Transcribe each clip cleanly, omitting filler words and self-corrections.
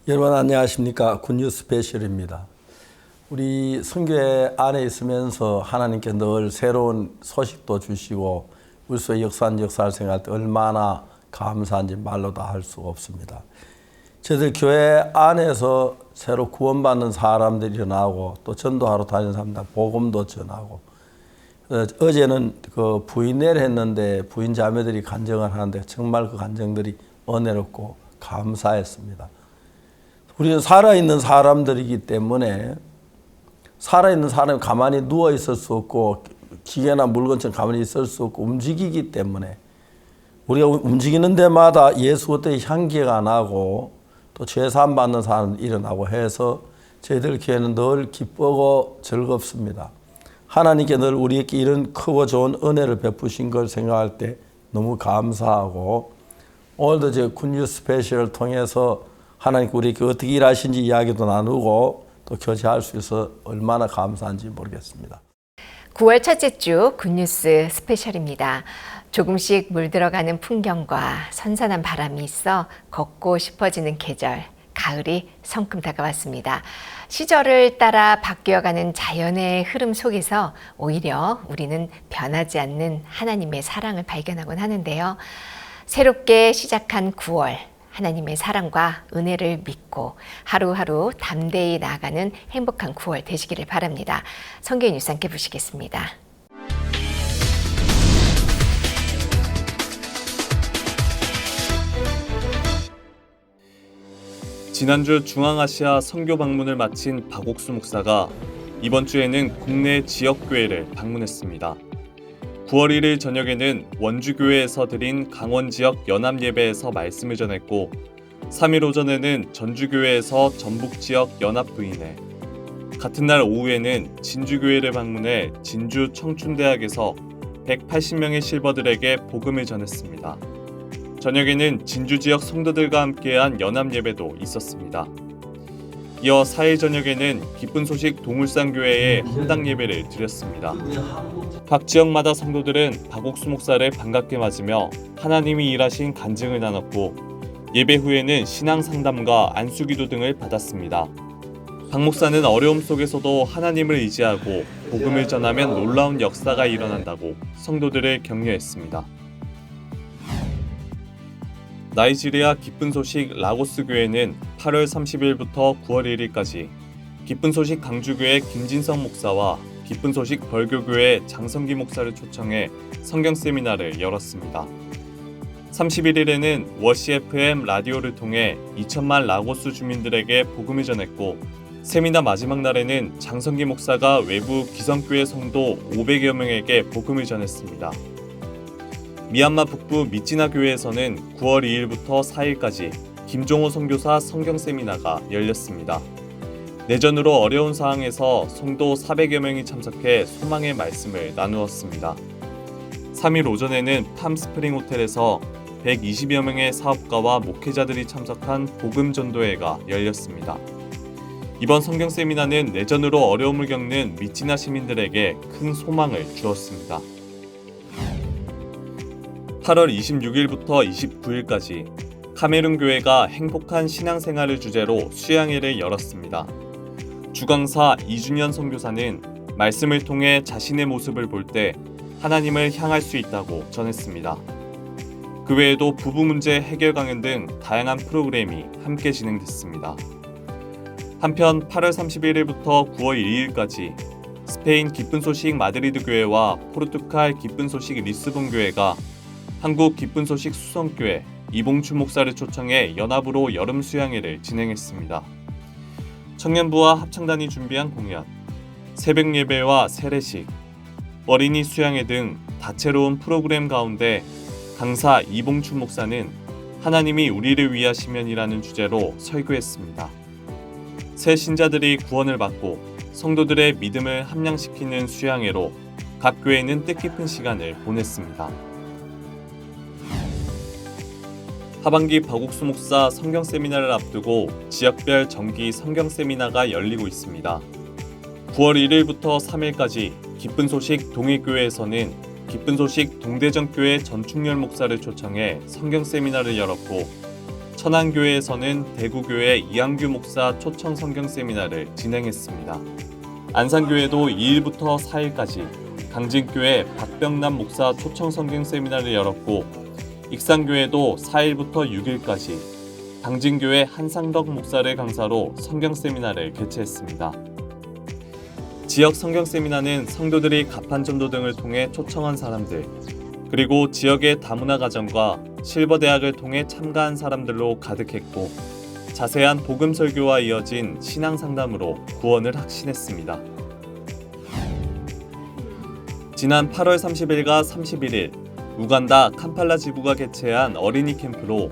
여러분 안녕하십니까? 굿뉴스 스페셜입니다. 우리 선교회 안에 있으면서 하나님께 늘 새로운 소식도 주시고 우리 속에 역사한 역사를 생각할 때 얼마나 감사한지 말로 다 할 수가 없습니다. 저희들 교회 안에서 새로 구원받는 사람들이 일어나고 또 전도하러 다니는 사람들 복음도 전하고 어제는 그 부인회를 했는데 부인 자매들이 간증을 하는데 정말 그 간증들이 은혜롭고 감사했습니다. 우리는 살아있는 사람들이기 때문에 살아있는 사람이 가만히 누워 있을 수 없고 기계나 물건처럼 가만히 있을 수 없고 움직이기 때문에 우리가 움직이는 데마다 예수 그때의 향기가 나고 또 죄사함 받는 사람이 일어나고 해서 저희들 교회는 늘 기쁘고 즐겁습니다. 하나님께 늘 우리에게 이런 크고 좋은 은혜를 베푸신 걸 생각할 때 너무 감사하고 오늘도 제 굿뉴스 스페셜을 통해서 하나님 우리에게 어떻게 일하신지 이야기도 나누고 또 교제할 수 있어 얼마나 감사한지 모르겠습니다. 9월 첫째 주 굿뉴스 스페셜입니다. 조금씩 물들어가는 풍경과 선선한 바람이 있어 걷고 싶어지는 계절, 가을이 성큼 다가왔습니다. 시절을 따라 바뀌어가는 자연의 흐름 속에서 오히려 우리는 변하지 않는 하나님의 사랑을 발견하곤 하는데요. 새롭게 시작한 9월, 하나님의 사랑과 은혜를 믿고 하루하루 담대히 나아가는 행복한 9월 되시기를 바랍니다. 성경 뉴스 함께 보시겠습니다. 지난주 중앙아시아 선교 방문을 마친 박옥수 목사가 이번 주에는 국내 지역교회를 방문했습니다. 9월 1일 저녁에는 원주교회에서 드린 강원 지역 연합예배에서 말씀을 전했고 3일 오전에는 전주교회에서 전북 지역 연합부인회, 같은 날 오후에는 진주교회를 방문해 진주 청춘대학에서 180명의 실버들에게 복음을 전했습니다. 저녁에는 진주 지역 성도들과 함께한 연합예배도 있었습니다. 이어 4일 저녁에는 기쁜 소식 동울산교회에 헌당 예배를 드렸습니다. 각 지역마다 성도들은 박옥수 목사를 반갑게 맞으며 하나님이 일하신 간증을 나눴고 예배 후에는 신앙 상담과 안수기도 등을 받았습니다. 박 목사는 어려움 속에서도 하나님을 의지하고 복음을 전하면 놀라운 역사가 일어난다고 성도들을 격려했습니다. 나이지리아 기쁜 소식 라고스 교회는 8월 30일부터 9월 1일까지 기쁜 소식 강주교회 김진성 목사와 기쁜 소식 벌교교회 장성기 목사를 초청해 성경 세미나를 열었습니다. 31일에는 워시 FM 라디오를 통해 2천만 라고스 주민들에게 복음을 전했고 세미나 마지막 날에는 장성기 목사가 외부 기성교회 성도 500여 명에게 복음을 전했습니다. 미얀마 북부 미찌나 교회에서는 9월 2일부터 4일까지 김종호 선교사 성경 세미나가 열렸습니다. 내전으로 어려운 상황에서 성도 400여 명이 참석해 소망의 말씀을 나누었습니다. 3일 오전에는 팜스프링 호텔에서 120여 명의 사업가와 목회자들이 참석한 복음 전도회가 열렸습니다. 이번 성경 세미나는 내전으로 어려움을 겪는 미찌나 시민들에게 큰 소망을 주었습니다. 8월 26일부터 29일까지 카메룬 교회가 행복한 신앙생활을 주제로 수양회를 열었습니다. 주강사 이준현 선교사는 말씀을 통해 자신의 모습을 볼 때 하나님을 향할 수 있다고 전했습니다. 그 외에도 부부 문제 해결 강연 등 다양한 프로그램이 함께 진행됐습니다. 한편 8월 31일부터 9월 1일까지 스페인 기쁜 소식 마드리드 교회와 포르투갈 기쁜 소식 리스본 교회가 한국 기쁜 소식 수성교회 이봉춘 목사를 초청해 연합으로 여름 수양회를 진행했습니다. 청년부와 합창단이 준비한 공연, 새벽 예배와 세례식, 어린이 수양회 등 다채로운 프로그램 가운데 강사 이봉춘 목사는 하나님이 우리를 위하시면이라는 주제로 설교했습니다. 새 신자들이 구원을 받고 성도들의 믿음을 함양시키는 수양회로 각 교회는 뜻깊은 시간을 보냈습니다. 하반기 박옥수 목사 성경 세미나를 앞두고 지역별 정기 성경 세미나가 열리고 있습니다. 9월 1일부터 3일까지 기쁜 소식 동일교회에서는 기쁜 소식 동대전교회 전충렬 목사를 초청해 성경 세미나를 열었고 천안교회에서는 대구교회 이한규 목사 초청 성경 세미나를 진행했습니다. 안산교회도 2일부터 4일까지, 강진교회 박병남 목사 초청 성경 세미나를 열었고, 익산교회도 4일부터 6일까지 당진교회 한상덕 목사를 강사로 성경 세미나를 개최했습니다. 지역 성경 세미나는 성도들이 가판전도 등을 통해 초청한 사람들, 그리고 지역의 다문화 가정과 실버대학을 통해 참가한 사람들로 가득했고, 자세한 복음 설교와 이어진 신앙 상담으로 구원을 확신했습니다. 지난 8월 30일과 31일 우간다 캄팔라 지부가 개최한 어린이 캠프로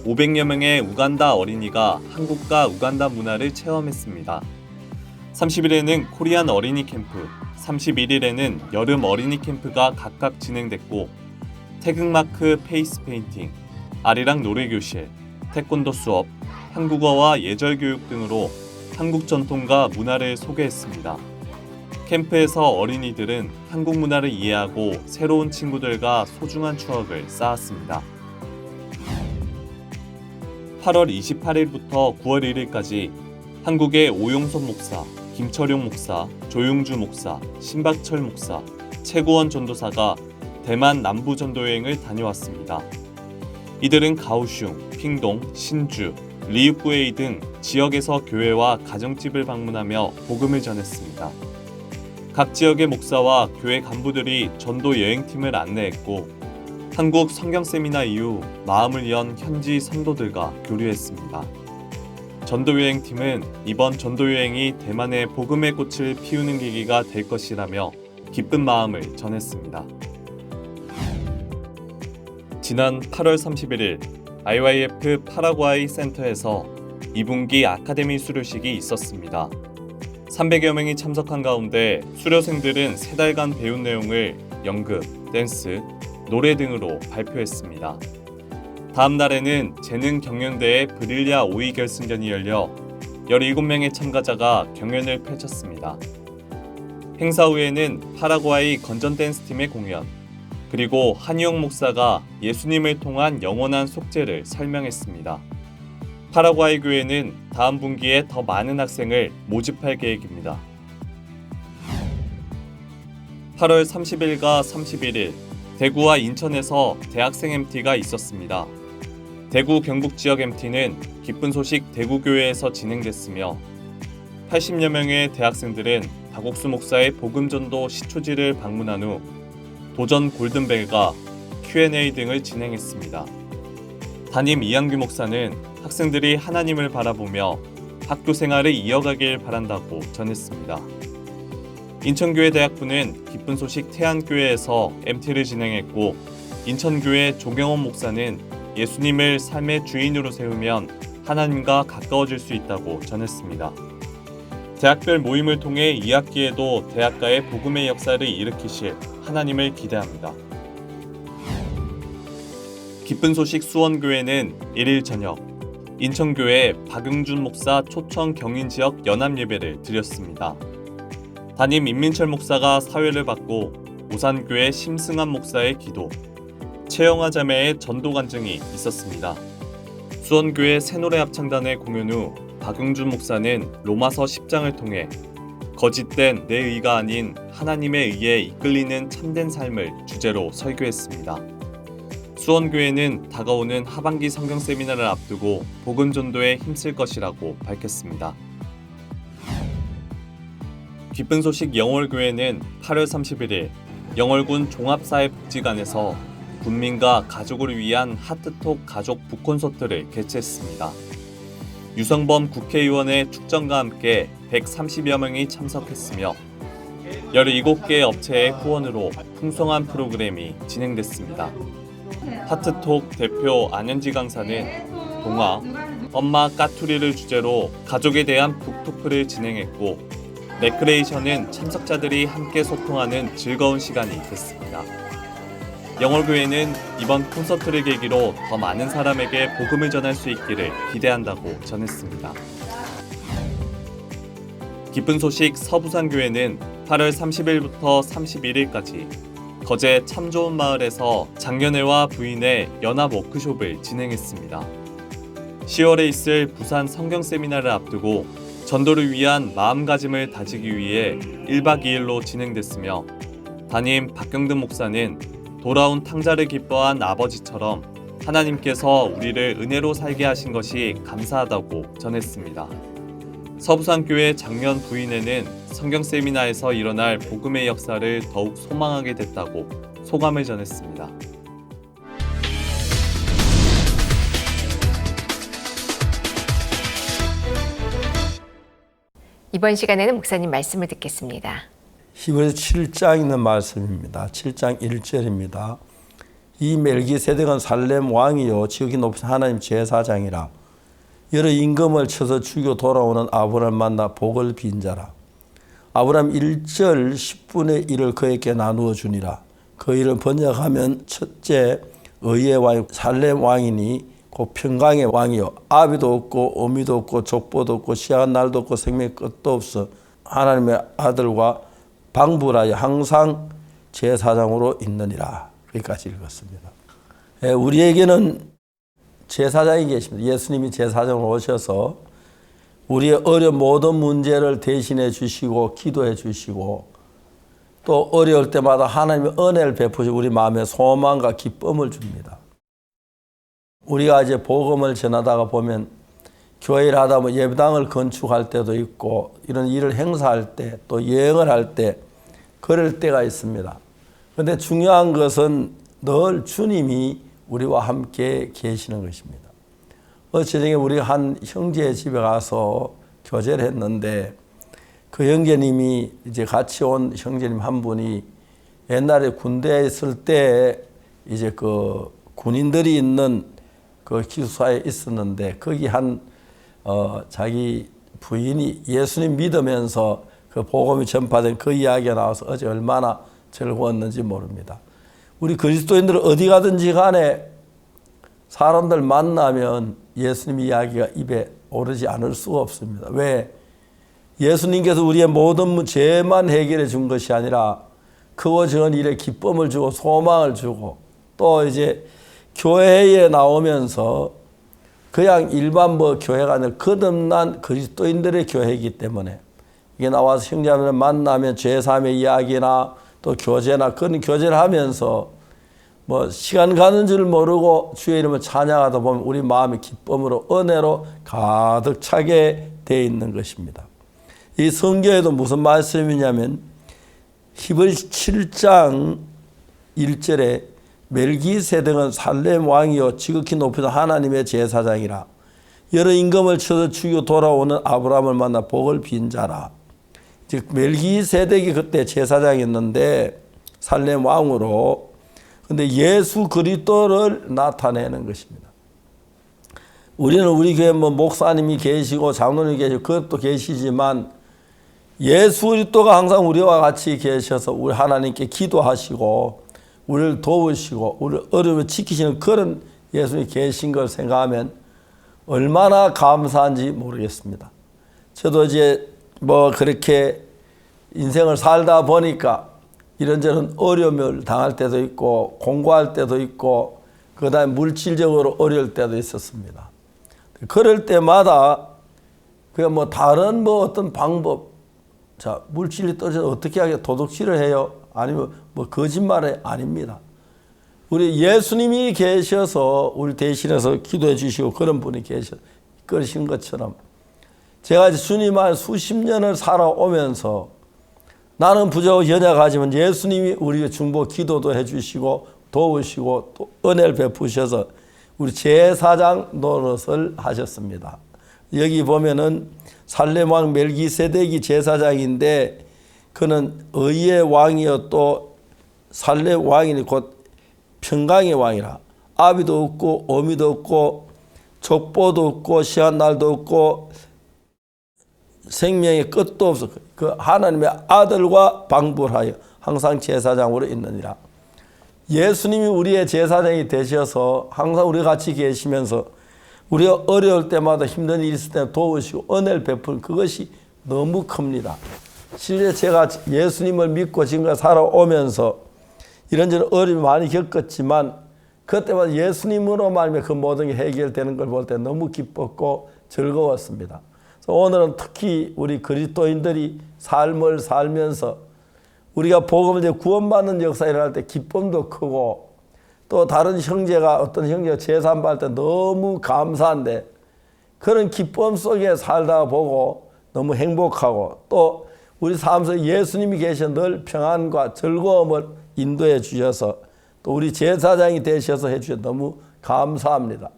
500여 명의 우간다 어린이가 한국과 우간다 문화를 체험했습니다. 30일에는 코리안 어린이 캠프, 31일에는 여름 어린이 캠프가 각각 진행됐고, 태극마크 페이스 페인팅, 아리랑 노래교실, 태권도 수업, 한국어와 예절 교육 등으로 한국 전통과 문화를 소개했습니다. 캠프에서 어린이들은 한국 문화를 이해하고 새로운 친구들과 소중한 추억을 쌓았습니다. 8월 28일부터 9월 1일까지 한국의 오용섭 목사, 김철용 목사, 조용주 목사, 신박철 목사, 최고원 전도사가 대만 남부 전도 여행을 다녀왔습니다. 이들은 가오슝, 핑동, 신주, 리우구에이 등 지역에서 교회와 가정집을 방문하며 복음을 전했습니다. 각 지역의 목사와 교회 간부들이 전도 여행팀을 안내했고, 한국 성경 세미나 이후 마음을 연 현지 성도들과 교류했습니다. 전도 여행팀은 이번 전도 여행이 대만의 복음의 꽃을 피우는 계기가 될 것이라며 기쁜 마음을 전했습니다. 지난 8월 31일 IYF 파라과이 센터에서 2분기 아카데미 수료식이 있었습니다. 300여 명이 참석한 가운데 수료생들은 3달간 배운 내용을 연극, 댄스, 노래 등으로 발표했습니다. 다음 날에는 재능 경연대회 브릴리아 5위 결승전이 열려 17명의 참가자가 경연을 펼쳤습니다. 행사 후에는 파라과이 건전 댄스팀의 공연, 그리고 한희영 목사가 예수님을 통한 영원한 속죄를 설명했습니다. 파라과이 교회는 다음 분기에 더 많은 학생을 모집할 계획입니다. 8월 30일과 31일 대구와 인천에서 대학생 MT가 있었습니다. 대구 경북 지역 MT는 기쁜 소식 대구교회에서 진행됐으며 80여 명의 대학생들은 박옥수 목사의 복음전도 시초지를 방문한 후 도전 골든벨과 Q&A 등을 진행했습니다. 담임 이한규 목사는 학생들이 하나님을 바라보며 학교 생활을 이어가길 바란다고 전했습니다. 인천교회 대학부는 기쁜 소식 태안교회에서 MT를 진행했고, 인천교회 조경원 목사는 예수님을 삶의 주인으로 세우면 하나님과 가까워질 수 있다고 전했습니다. 대학별 모임을 통해 2학기에도 대학가의 복음의 역사를 일으키실 하나님을 기대합니다. 기쁜 소식 수원교회는 1일 저녁 인천교회 박응준 목사 초청 경인지역 연합예배를 드렸습니다. 담임 임민철 목사가 사회를 받고 오산교회 심승한 목사의 기도, 최영화 자매의 전도 간증이 있었습니다. 수원교회 새노래 합창단의 공연 후 박응준 목사는 로마서 10장을 통해 거짓된 내 의가 아닌 하나님의 의에 이끌리는 참된 삶을 주제로 설교했습니다. 수원교회는 다가오는 하반기 성경 세미나를 앞두고 복음 전도에 힘쓸 것이라고 밝혔습니다. 기쁜 소식 영월교회는 8월 31일 영월군 종합사회복지관에서 군민과 가족을 위한 하트톡 가족 북콘서트를 개최했습니다. 유성범 국회의원의 축전과 함께 130여 명이 참석했으며 17개 업체의 후원으로 풍성한 프로그램이 진행됐습니다. 하트톡 대표 안현지 강사는 동화, 엄마 까투리를 주제로 가족에 대한 북토크를 진행했고, 레크레이션은 참석자들이 함께 소통하는 즐거운 시간이 됐습니다. 영월교회는 이번 콘서트를 계기로 더 많은 사람에게 복음을 전할 수 있기를 기대한다고 전했습니다. 기쁜 소식 서부산교회는 8월 30일부터 31일까지 거제 참 좋은 마을에서 장년회와 부인의 연합 워크숍을 진행했습니다. 10월에 있을 부산 성경 세미나를 앞두고 전도를 위한 마음가짐을 다지기 위해 1박 2일로 진행됐으며 담임 박경든 목사는 돌아온 탕자를 기뻐한 아버지처럼 하나님께서 우리를 은혜로 살게 하신 것이 감사하다고 전했습니다. 서부산교회 장면 부인회는 성경 세미나에서 일어날 복음의 역사를 더욱 소망하게 됐다고 소감을 전했습니다. 이번 시간에는 목사님 말씀을 듣겠습니다. 히브리서 7장 있는 말씀입니다. 7장 1절입니다. 이 멜기세덱은 살렘 왕이요 지극히 높으신 하나님 제사장이라. 여러 임금을 쳐서 죽여 돌아오는 아브라함을 만나 복을 빈 자라. 아브라함 1절 10분의 1을 그에게 나누어 주니라. 그 일을 번역하면 첫째 의의 왕 살렘 왕이니 곧 평강의 왕이요 아비도 없고 어미도 없고 족보도 없고 시한한 날도 없고 생명의 끝도 없어 하나님의 아들과 방부라여 항상 제사장으로 있느니라. 여기까지 읽었습니다. 우리에게는 제사장이 계십니다. 예수님이 제사장으로 오셔서 우리의 어려운 모든 문제를 대신해 주시고 기도해 주시고 또 어려울 때마다 하나님의 은혜를 베푸시고 우리 마음에 소망과 기쁨을 줍니다. 우리가 이제 복음을 전하다가 보면 교회를 하다 보면 예배당을 건축할 때도 있고 이런 일을 행사할 때 또 여행을 할 때 그럴 때가 있습니다. 그런데 중요한 것은 늘 주님이 우리와 함께 계시는 것입니다. 저녁에 우리가 한 형제의 집에 가서 교제를 했는데 그 형제님이 이제 같이 온 형제님 한 분이 옛날에 군대에 있을 때 이제 그 군인들이 있는 그 기숙사에 있었는데 거기 자기 부인이 예수님 믿으면서 그 복음이 전파된 그 이야기가 나와서 어제 얼마나 즐거웠는지 모릅니다. 우리 그리스도인들은 어디 가든지 간에 사람들 만나면 예수님 이야기가 입에 오르지 않을 수가 없습니다. 왜? 예수님께서 우리의 모든 죄만 해결해 준 것이 아니라 크고 작은 일에 기쁨을 주고 소망을 주고 또 이제 교회에 나오면서 그냥 일반 교회가 아니라 거듭난 그리스도인들의 교회이기 때문에 이게 나와서 형제자매를 만나면 죄사함의 이야기나 또 교제나 그런 교제를 하면서 시간 가는 줄 모르고 주의 이름을 찬양하다 보면 우리 마음이 기쁨으로 은혜로 가득 차게 되어 있는 것입니다. 이 성경에도 무슨 말씀이냐면 히브리서 7장 1절에 멜기세덱은 살렘 왕이요 지극히 높으신 하나님의 제사장이라. 여러 임금을 쳐서 죽여 돌아오는 아브라함을 만나 복을 빈 자라. 즉 멜기세덱이 그때 제사장이었는데 살렘 왕으로 근데 예수 그리스도를 나타내는 것입니다. 우리는 우리 교회 목사님이 계시고 장로님이 계시고 그것도 계시지만 예수 그리스도가 항상 우리와 같이 계셔서 우리 하나님께 기도하시고 우리를 도우시고 우리를 어려움을 지키시는 그런 예수님이 계신 걸 생각하면 얼마나 감사한지 모르겠습니다. 저도 이제 그렇게 인생을 살다 보니까 이런저런 어려움을 당할 때도 있고 공부할 때도 있고 그다음에 물질적으로 어려울 때도 있었습니다. 그럴 때마다 그냥 다른 어떤 방법 물질이 떨어져서 어떻게 하게 도둑질을 해요? 아니면 거짓말이 아닙니다. 우리 예수님이 계셔서 우리 대신해서 기도해 주시고 그런 분이 그러신 것처럼 제가 이제 주님 안에 수십 년을 살아오면서 나는 부족하고 연약하지만 예수님이 우리의 중보 기도도 해 주시고 도우시고 또 은혜를 베푸셔서 우리 제사장 노릇을 하셨습니다. 여기 보면은 살렘 왕 멜기세덱이 제사장인데 그는 의의 왕이요 또 살렘 왕이니 곧 평강의 왕이라. 아비도 없고 어미도 없고 족보도 없고 시한 날도 없고 생명의 끝도 없어. 그 하나님의 아들과 방불하여 항상 제사장으로 있느니라. 예수님이 우리의 제사장이 되셔서 항상 우리 같이 계시면서 우리가 어려울 때마다 힘든 일이 있을 때 도우시고 은혜를 베푸는 그것이 너무 큽니다. 실제 제가 예수님을 믿고 지금까지 살아오면서 이런저런 어려움을 많이 겪었지만 그때마다 예수님으로 말미암아 그 모든 게 해결되는 걸 볼 때 너무 기뻤고 즐거웠습니다. 그래서 오늘은 특히 우리 그리스도인들이 삶을 살면서 우리가 복음을 이제 구원받는 역사에 일어날 때 기쁨도 크고 또 다른 형제가 어떤 형제가 제사받을 때 너무 감사한데 그런 기쁨 속에 살다 보고 너무 행복하고 또 우리 삶 속에 예수님이 계셔 늘 평안과 즐거움을 인도해 주셔서 또 우리 제사장이 되셔서 해 주셔서 너무 감사합니다.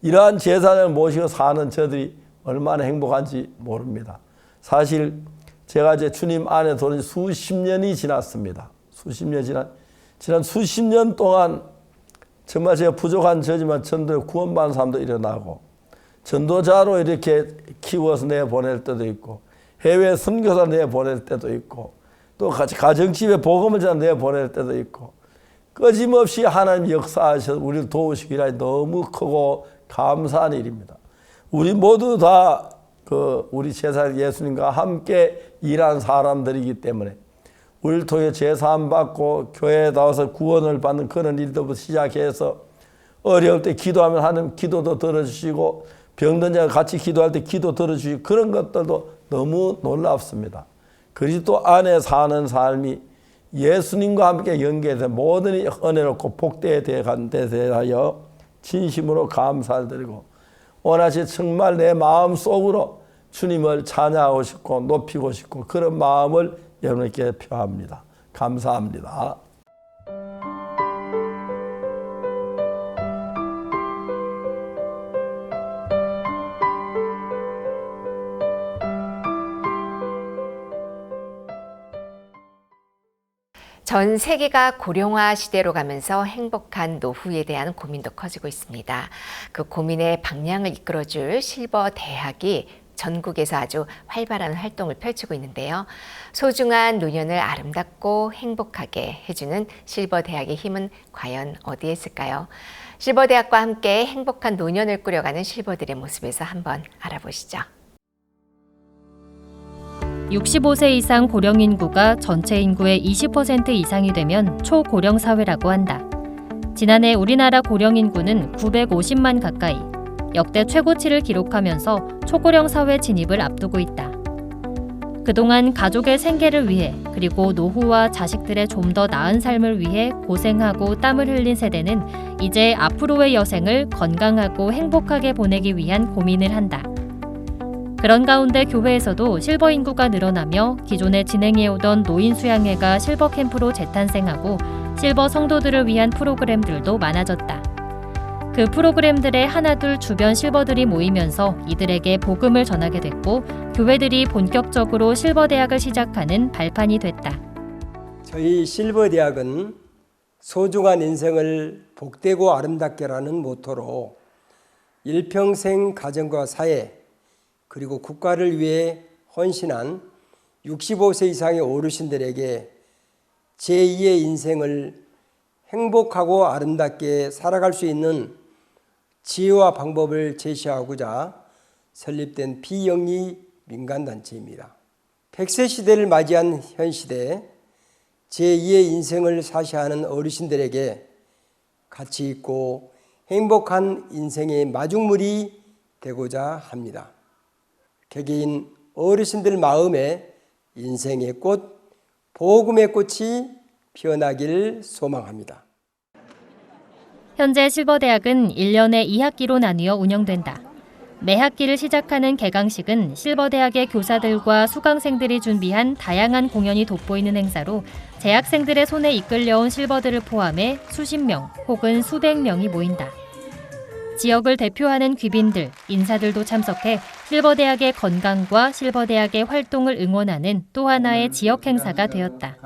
이러한 제사장을 모시고 사는 저들이 얼마나 행복한지 모릅니다. 사실 제가 이제 주님 안에 들어온 지 수십 년이 지났습니다. 수십 년 지난 수십 년 동안 정말 제가 부족한 저지만 전도에 구원받은 사람도 일어나고 전도자로 이렇게 키워서 내보낼 때도 있고 해외 선교사 내보낼 때도 있고 또 가정집에 복음을 전해 내보낼 때도 있고 끊임없이 하나님 역사하셔서 우리를 도우시기라 너무 크고 감사한 일입니다. 우리 모두 다 우리 제사 예수님과 함께 일한 사람들이기 때문에 우리를 통해 제사함 받고 교회에 나와서 구원을 받는 그런 일부터 시작해서 어려울 때 기도하면 하나님 기도도 들어주시고 병든 자가 같이 기도할 때 기도 들어주시고 그런 것들도 너무 놀랍습니다. 그리스도 안에 사는 삶이 예수님과 함께 연계된 모든 은혜롭고 복되에 대하여 진심으로 감사를 드리고 원하시 정말 내 마음속으로 주님을 찬양하고 싶고 높이고 싶고 그런 마음을 여러분께 표합니다. 감사합니다. 전 세계가 고령화 시대로 가면서 행복한 노후에 대한 고민도 커지고 있습니다. 그 고민의 방향을 이끌어줄 실버 대학이 전국에서 아주 활발한 활동을 펼치고 있는데요. 소중한 노년을 아름답고 행복하게 해주는 실버 대학의 힘은 과연 어디에 있을까요? 실버 대학과 함께 행복한 노년을 꾸려가는 실버들의 모습에서 한번 알아보시죠. 65세 이상 고령 인구가 전체 인구의 20% 이상이 되면 초고령 사회라고 한다. 지난해 우리나라 고령 인구는 950만 가까이, 역대 최고치를 기록하면서 초고령 사회 진입을 앞두고 있다. 그동안 가족의 생계를 위해 그리고 노후와 자식들의 좀 더 나은 삶을 위해 고생하고 땀을 흘린 세대는 이제 앞으로의 여생을 건강하고 행복하게 보내기 위한 고민을 한다. 그런 가운데 교회에서도 실버 인구가 늘어나며 기존에 진행해오던 노인 수양회가 실버 캠프로 재탄생하고 실버 성도들을 위한 프로그램들도 많아졌다. 그 프로그램들의 하나둘 주변 실버들이 모이면서 이들에게 복음을 전하게 됐고 교회들이 본격적으로 실버 대학을 시작하는 발판이 됐다. 저희 실버 대학은 소중한 인생을 복되고 아름답게라는 모토로 일평생 가정과 사회 그리고 국가를 위해 헌신한 65세 이상의 어르신들에게 제2의 인생을 행복하고 아름답게 살아갈 수 있는 지혜와 방법을 제시하고자 설립된 비영리 민간단체입니다. 100세 시대를 맞이한 현 시대에 제2의 인생을 사시하는 어르신들에게 가치 있고 행복한 인생의 마중물이 되고자 합니다. 개개인 어르신들 마음에 인생의 꽃, 복음의 꽃이 피어나길 소망합니다. 현재 실버대학은 1년에 2학기로 나뉘어 운영된다. 매 학기를 시작하는 개강식은 실버대학의 교사들과 수강생들이 준비한 다양한 공연이 돋보이는 행사로 재학생들의 손에 이끌려온 실버들을 포함해 수십 명 혹은 수백 명이 모인다. 지역을 대표하는 귀빈들, 인사들도 참석해 실버대학의 건강과 실버대학의 활동을 응원하는 또 하나의 지역 행사가 되었다.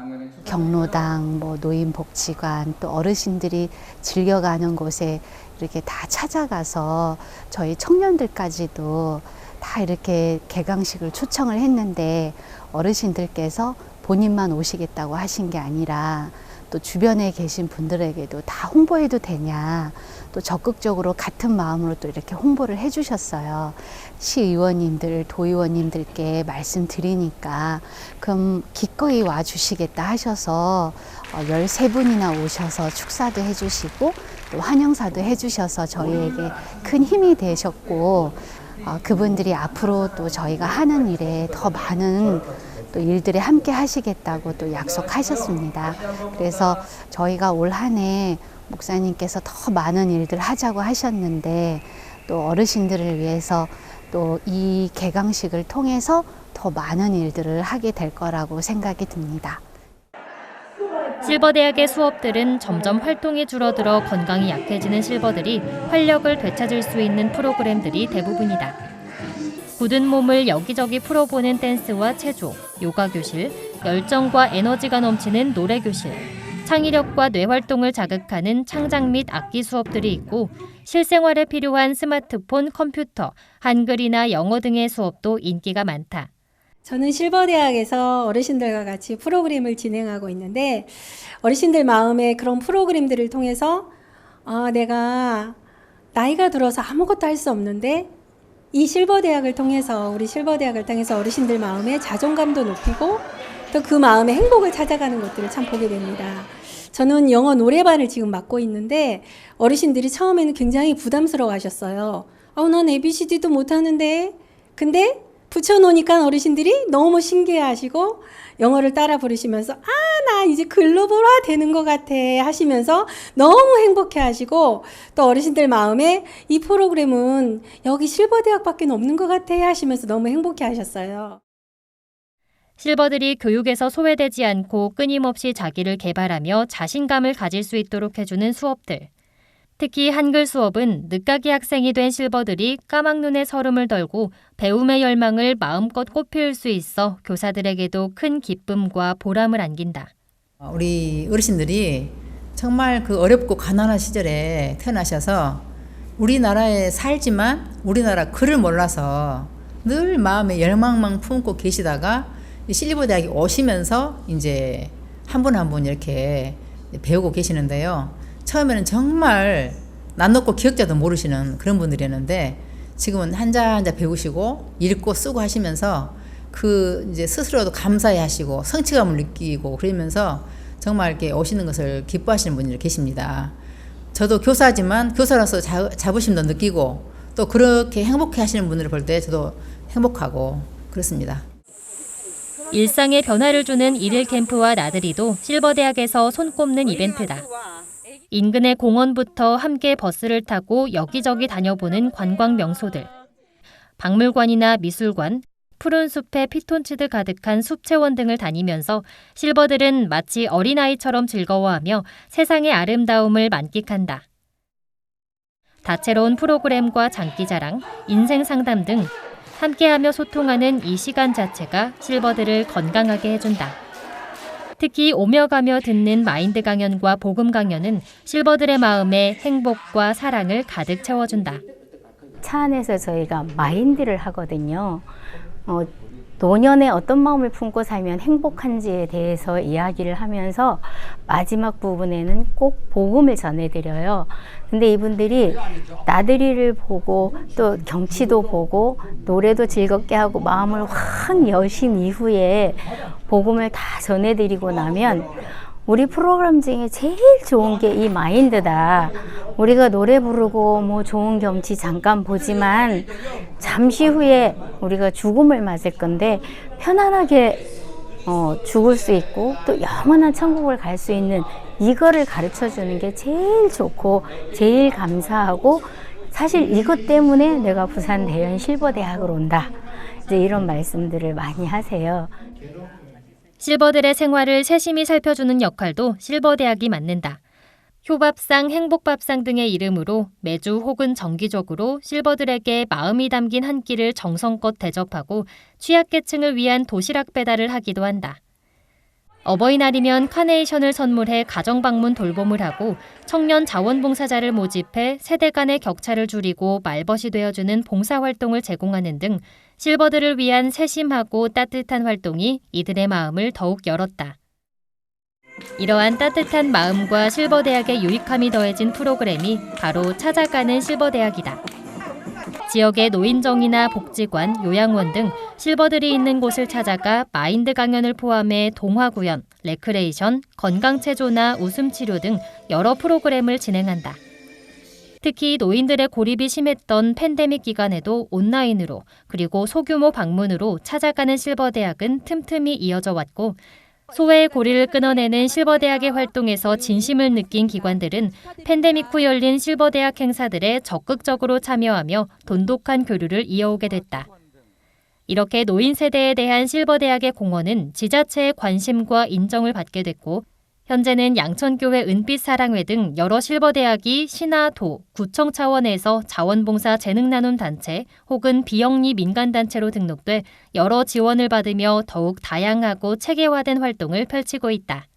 경로당, 노인복지관, 또 어르신들이 즐겨가는 곳에 이렇게 다 찾아가서 저희 청년들까지도 다 이렇게 개강식을 초청을 했는데 어르신들께서 본인만 오시겠다고 하신 게 아니라 또 주변에 계신 분들에게도 다 홍보해도 되냐, 또 적극적으로 같은 마음으로 또 이렇게 홍보를 해주셨어요. 시의원님들, 도의원님들께 말씀드리니까 그럼 기꺼이 와주시겠다 하셔서 13분이나 오셔서 축사도 해주시고 또 환영사도 해주셔서 저희에게 큰 힘이 되셨고 그분들이 앞으로 또 저희가 하는 일에 더 많은 또 일들에 함께 하시겠다고 또 약속하셨습니다. 그래서 저희가 올 한 해 목사님께서 더 많은 일들 하자고 하셨는데 또 어르신들을 위해서 또 이 개강식을 통해서 더 많은 일들을 하게 될 거라고 생각이 듭니다. 실버대학의 수업들은 점점 활동이 줄어들어 건강이 약해지는 실버들이 활력을 되찾을 수 있는 프로그램들이 대부분이다. 굳은 몸을 여기저기 풀어보는 댄스와 체조, 요가 교실, 열정과 에너지가 넘치는 노래 교실, 창의력과 뇌활동을 자극하는 창작 및 악기 수업들이 있고 실생활에 필요한 스마트폰, 컴퓨터, 한글이나 영어 등의 수업도 인기가 많다. 저는 실버대학에서 어르신들과 같이 프로그램을 진행하고 있는데 어르신들 마음에 그런 프로그램들을 통해서 내가 나이가 들어서 아무것도 할 수 없는데 이 실버대학을 통해서 우리 실버대학을 통해서 어르신들 마음에 자존감도 높이고 또 그 마음에 행복을 찾아가는 것들을 참 보게 됩니다. 저는 영어 노래반을 지금 맡고 있는데 어르신들이 처음에는 굉장히 부담스러워 하셨어요. 난 ABCD도 못하는데 근데 붙여놓으니까 어르신들이 너무 신기해하시고 영어를 따라 부르시면서 나 이제 글로벌화 되는 것 같아 하시면서 너무 행복해하시고 또 어르신들 마음에 이 프로그램은 여기 실버대학밖에 없는 것 같아 하시면서 너무 행복해하셨어요. 실버들이 교육에서 소외되지 않고 끊임없이 자기를 개발하며 자신감을 가질 수 있도록 해주는 수업들. 특히 한글 수업은 늦가기 학생이 된 실버들이 까막눈에 설움을 덜고 배움의 열망을 마음껏 꽃피울 수 있어 교사들에게도 큰 기쁨과 보람을 안긴다. 우리 어르신들이 정말 그 어렵고 가난한 시절에 태어나셔서 우리나라에 살지만 우리나라 글을 몰라서 늘 마음에 열망만 품고 계시다가 실버대학에 오시면서 이제 한 분 한 분 이렇게 배우고 계시는데요. 처음에는 정말 낯 높고 기억자도 모르시는 그런 분들이었는데 지금은 한자 한자 배우시고 읽고 쓰고 하시면서 그 이제 스스로도 감사해 하시고 성취감을 느끼고 그러면서 정말 이렇게 오시는 것을 기뻐하시는 분들이 계십니다. 저도 교사지만 교사로서 자부심도 느끼고 또 그렇게 행복해 하시는 분들을 볼 때 저도 행복하고 그렇습니다. 일상에 변화를 주는 일일 캠프와 나들이도 실버대학에서 손꼽는 이벤트다. 인근의 공원부터 함께 버스를 타고 여기저기 다녀보는 관광 명소들. 박물관이나 미술관, 푸른 숲에 피톤치드 가득한 숲체원 등을 다니면서 실버들은 마치 어린아이처럼 즐거워하며 세상의 아름다움을 만끽한다. 다채로운 프로그램과 장기자랑, 인생 상담 등 함께하며 소통하는 이 시간 자체가 실버들을 건강하게 해준다. 특히 오며 가며 듣는 마인드 강연과 복음 강연은 실버들의 마음에 행복과 사랑을 가득 채워준다. 차 안에서 저희가 마인드를 하거든요. 노년에 어떤 마음을 품고 살면 행복한지에 대해서 이야기를 하면서 마지막 부분에는 꼭 복음을 전해드려요. 근데 이분들이 나들이를 보고 또 경치도 보고 노래도 즐겁게 하고 마음을 확 여신 이후에 복음을 다 전해드리고 나면 우리 프로그램 중에 제일 좋은 게 이 마인드다. 우리가 노래 부르고 뭐 좋은 경치 잠깐 보지만 잠시 후에 우리가 죽음을 맞을 건데 편안하게 죽을 수 있고 또 영원한 천국을 갈 수 있는 이거를 가르쳐 주는 게 제일 좋고 제일 감사하고 사실 이것 때문에 내가 부산 대연 실버대학을 온다. 이제 이런 말씀들을 많이 하세요. 실버들의 생활을 세심히 살펴주는 역할도 실버대학이 맡는다. 효밥상, 행복밥상 등의 이름으로 매주 혹은 정기적으로 실버들에게 마음이 담긴 한 끼를 정성껏 대접하고 취약계층을 위한 도시락 배달을 하기도 한다. 어버이날이면 카네이션을 선물해 가정방문 돌봄을 하고 청년 자원봉사자를 모집해 세대 간의 격차를 줄이고 말벗이 되어주는 봉사활동을 제공하는 등 실버들을 위한 세심하고 따뜻한 활동이 이들의 마음을 더욱 열었다. 이러한 따뜻한 마음과 실버대학의 유익함이 더해진 프로그램이 바로 찾아가는 실버대학이다. 지역의 노인정이나 복지관, 요양원 등 실버들이 있는 곳을 찾아가 마인드 강연을 포함해 동화구연, 레크레이션, 건강체조나 웃음치료 등 여러 프로그램을 진행한다. 특히 노인들의 고립이 심했던 팬데믹 기간에도 온라인으로 그리고 소규모 방문으로 찾아가는 실버대학은 틈틈이 이어져 왔고 소외의 고리를 끊어내는 실버대학의 활동에서 진심을 느낀 기관들은 팬데믹 후 열린 실버대학 행사들에 적극적으로 참여하며 돈독한 교류를 이어오게 됐다. 이렇게 노인 세대에 대한 실버대학의 공헌은 지자체의 관심과 인정을 받게 됐고 현재는 양천교회 은빛사랑회 등 여러 실버대학이 시나 도, 구청 차원에서 자원봉사 재능나눔단체 혹은 비영리 민간단체로 등록돼 여러 지원을 받으며 더욱 다양하고 체계화된 활동을 펼치고 있다.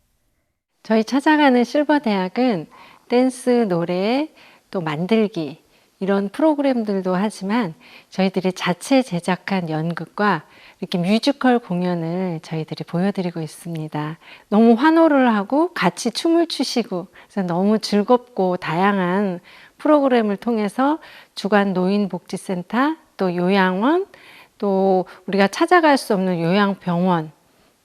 저희 찾아가는 실버대학은 댄스, 노래, 또 만들기 이런 프로그램들도 하지만 저희들이 자체 제작한 연극과 이렇게 뮤지컬 공연을 저희들이 보여드리고 있습니다. 너무 환호를 하고 같이 춤을 추시고 그래서 너무 즐겁고 다양한 프로그램을 통해서 주간 노인복지센터, 또 요양원, 또 우리가 찾아갈 수 없는 요양병원,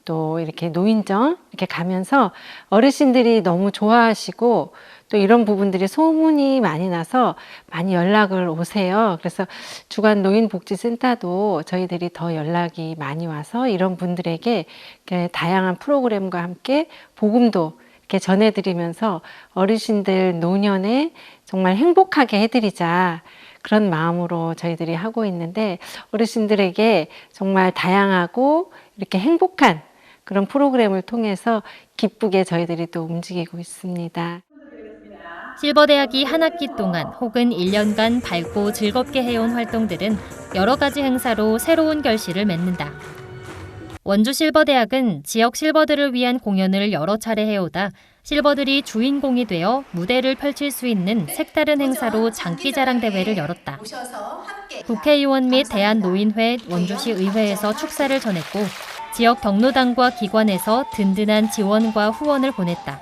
또 이렇게 노인정 이렇게 가면서 어르신들이 너무 좋아하시고 또 이런 부분들이 소문이 많이 나서 많이 연락을 오세요. 그래서 주간 노인복지센터도 저희들이 더 연락이 많이 와서 이런 분들에게 이렇게 다양한 프로그램과 함께 복음도 이렇게 전해드리면서 어르신들 노년에 정말 행복하게 해드리자. 그런 마음으로 저희들이 하고 있는데 어르신들에게 정말 다양하고 이렇게 행복한 그런 프로그램을 통해서 기쁘게 저희들이 또 움직이고 있습니다. 실버대학이 한 학기 동안 혹은 1년간 밝고 즐겁게 해온 활동들은 여러 가지 행사로 새로운 결실을 맺는다. 원주 실버대학은 지역 실버들을 위한 공연을 여러 차례 해오다 실버들이 주인공이 되어 무대를 펼칠 수 있는 색다른 행사로 장기자랑 대회를 열었다. 국회의원 및 대한노인회 원주시 의회에서 축사를 전했고 지역 경로당과 기관에서 든든한 지원과 후원을 보냈다.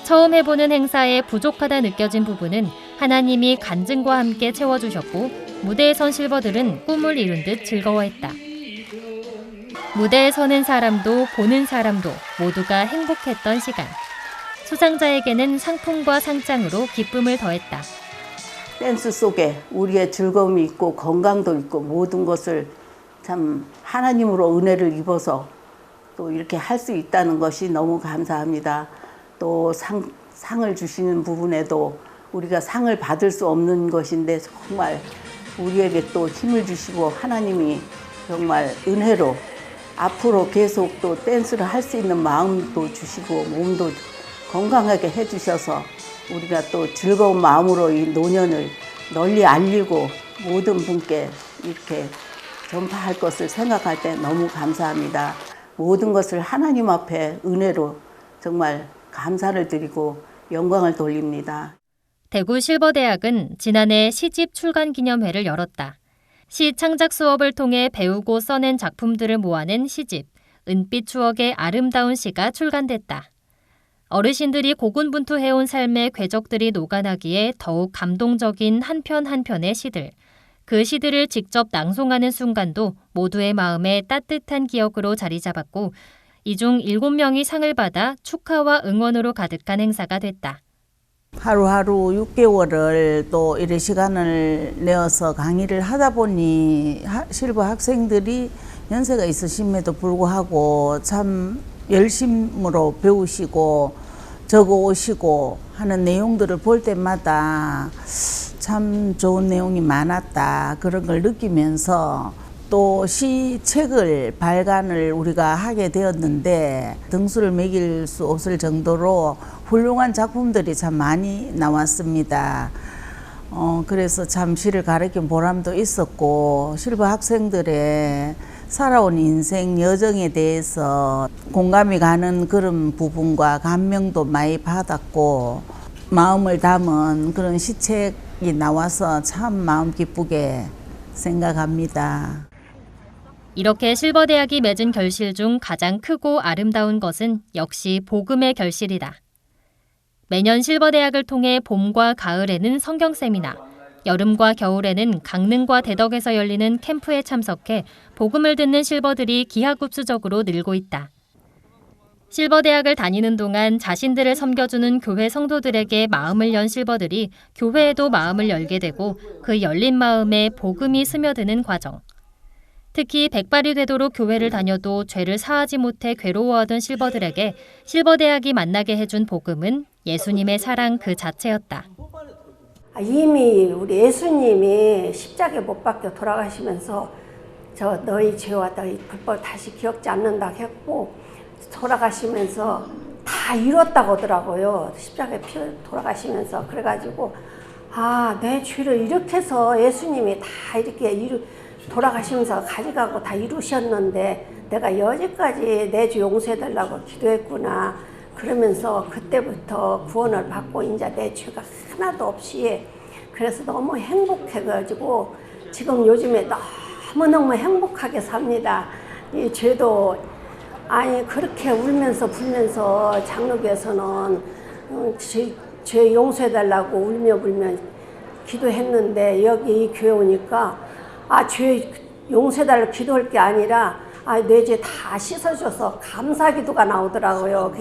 처음 해보는 행사에 부족하다 느껴진 부분은 하나님이 간증과 함께 채워주셨고 무대에 선 실버들은 꿈을 이룬 듯 즐거워했다. 무대에 서는 사람도 보는 사람도 모두가 행복했던 시간. 수상자에게는 상품과 상장으로 기쁨을 더했다. 댄스 속에 우리의 즐거움이 있고 건강도 있고 모든 것을 참 하나님으로 은혜를 입어서 또 이렇게 할 수 있다는 것이 너무 감사합니다. 또 상을 주시는 부분에도 우리가 상을 받을 수 없는 것인데 정말 우리에게 또 힘을 주시고 하나님이 정말 은혜로 앞으로 계속 또 댄스를 할 수 있는 마음도 주시고 몸도 건강하게 해주셔서 우리가 또 즐거운 마음으로 이 노년을 널리 알리고 모든 분께 이렇게 전파할 것을 생각할 때 너무 감사합니다. 모든 것을 하나님 앞에 은혜로 정말 감사를 드리고 영광을 돌립니다. 대구 실버대학은 지난해 시집 출간 기념회를 열었다. 시 창작 수업을 통해 배우고 써낸 작품들을 모아낸 시집, 은빛 추억의 아름다운 시가 출간됐다. 어르신들이 고군분투해온 삶의 궤적들이 녹아나기에 더욱 감동적인 한 편 한 편의 시들. 그 시들을 직접 낭송하는 순간도 모두의 마음에 따뜻한 기억으로 자리 잡았고 이 중 7명이 상을 받아 축하와 응원으로 가득한 행사가 됐다. 하루하루 6개월을 또 이런 시간을 내어서 강의를 하다 보니 실버 학생들이 연세가 있으심에도 불구하고 참 열심으로 배우시고 적어 오시고 하는 내용들을 볼 때마다 참 좋은 내용이 많았다. 그런 걸 느끼면서 또 시책을 발간을 우리가 하게 되었는데 등수를 매길 수 없을 정도로 훌륭한 작품들이 참 많이 나왔습니다. 그래서 참 시를 가르친 보람도 있었고 실버 학생들의 살아온 인생 여정에 대해서 공감이 가는 그런 부분과 감명도 많이 받았고 마음을 담은 그런 시책이 나와서 참 마음 기쁘게 생각합니다. 이렇게 실버대학이 맺은 결실 중 가장 크고 아름다운 것은 역시 복음의 결실이다. 매년 실버대학을 통해 봄과 가을에는 성경 세미나, 여름과 겨울에는 강릉과 대덕에서 열리는 캠프에 참석해 복음을 듣는 실버들이 기하급수적으로 늘고 있다. 실버대학을 다니는 동안 자신들을 섬겨주는 교회 성도들에게 마음을 연 실버들이 교회에도 마음을 열게 되고 그 열린 마음에 복음이 스며드는 과정. 특히 백발이 되도록 교회를 다녀도 죄를 사하지 못해 괴로워하던 실버들에게 실버대학이 만나게 해준 복음은 예수님의 사랑 그 자체였다. 이미 우리 예수님이 십자가에 못 박혀 돌아가시면서 저 너희 죄와 너희 불법 다시 기억지 않는다 했고 돌아가시면서 다 이뤘다고 하더라고요. 십자가에 돌아가시면서. 그래가지고 내 죄를 이렇게 해서 예수님이 다 이렇게 돌아가시면서 가져가고 다 이루셨는데 내가 여기까지 내 죄 용서해달라고 기도했구나. 그러면서 그때부터 구원을 받고 이제 내 죄가 하나도 없이 그래서 너무 행복해가지고 지금 요즘에 너무너무 행복하게 삽니다. 이 죄도 그렇게 울면서 불면서 장로교에서는 죄 용서해달라고 울며 불며 기도했는데 여기 이 교회 오니까 죄 용서해달라고 기도할 게 아니라 내 죄 다 씻어줘서 감사 기도가 나오더라고요.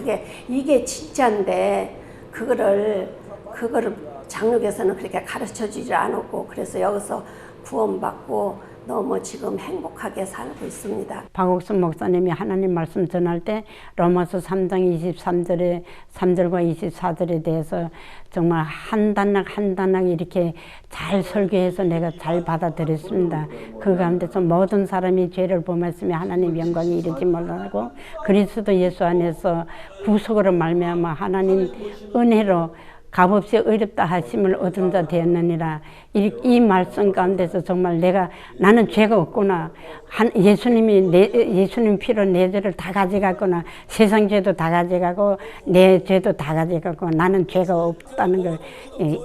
이게 진짜인데 그거를 장로교에서는 그렇게 가르쳐주지 않았고 그래서 여기서 구원받고 너무 지금 행복하게 살고 있습니다. 박옥순 목사님이 하나님 말씀 전할 때 로마서 3장 23절에 3절과 24절에 대해서 정말 한 단락 이렇게 잘 설교해서 내가 잘 받아들였습니다. 그 가운데서 모든 사람이 죄를 범했으며 하나님 영광이 이르지 말라고 그리스도 예수 안에서 구속으로 말미암아 하나님 은혜로 값없이 어렵다 하심을 얻은 자 되었느니라. 이 말씀 가운데서 정말 나는 죄가 없구나. 예수님 피로 내 죄를 다 가져갔구나. 세상 죄도 다 가져가고 내 죄도 다 가져가고 나는 죄가 없다는 걸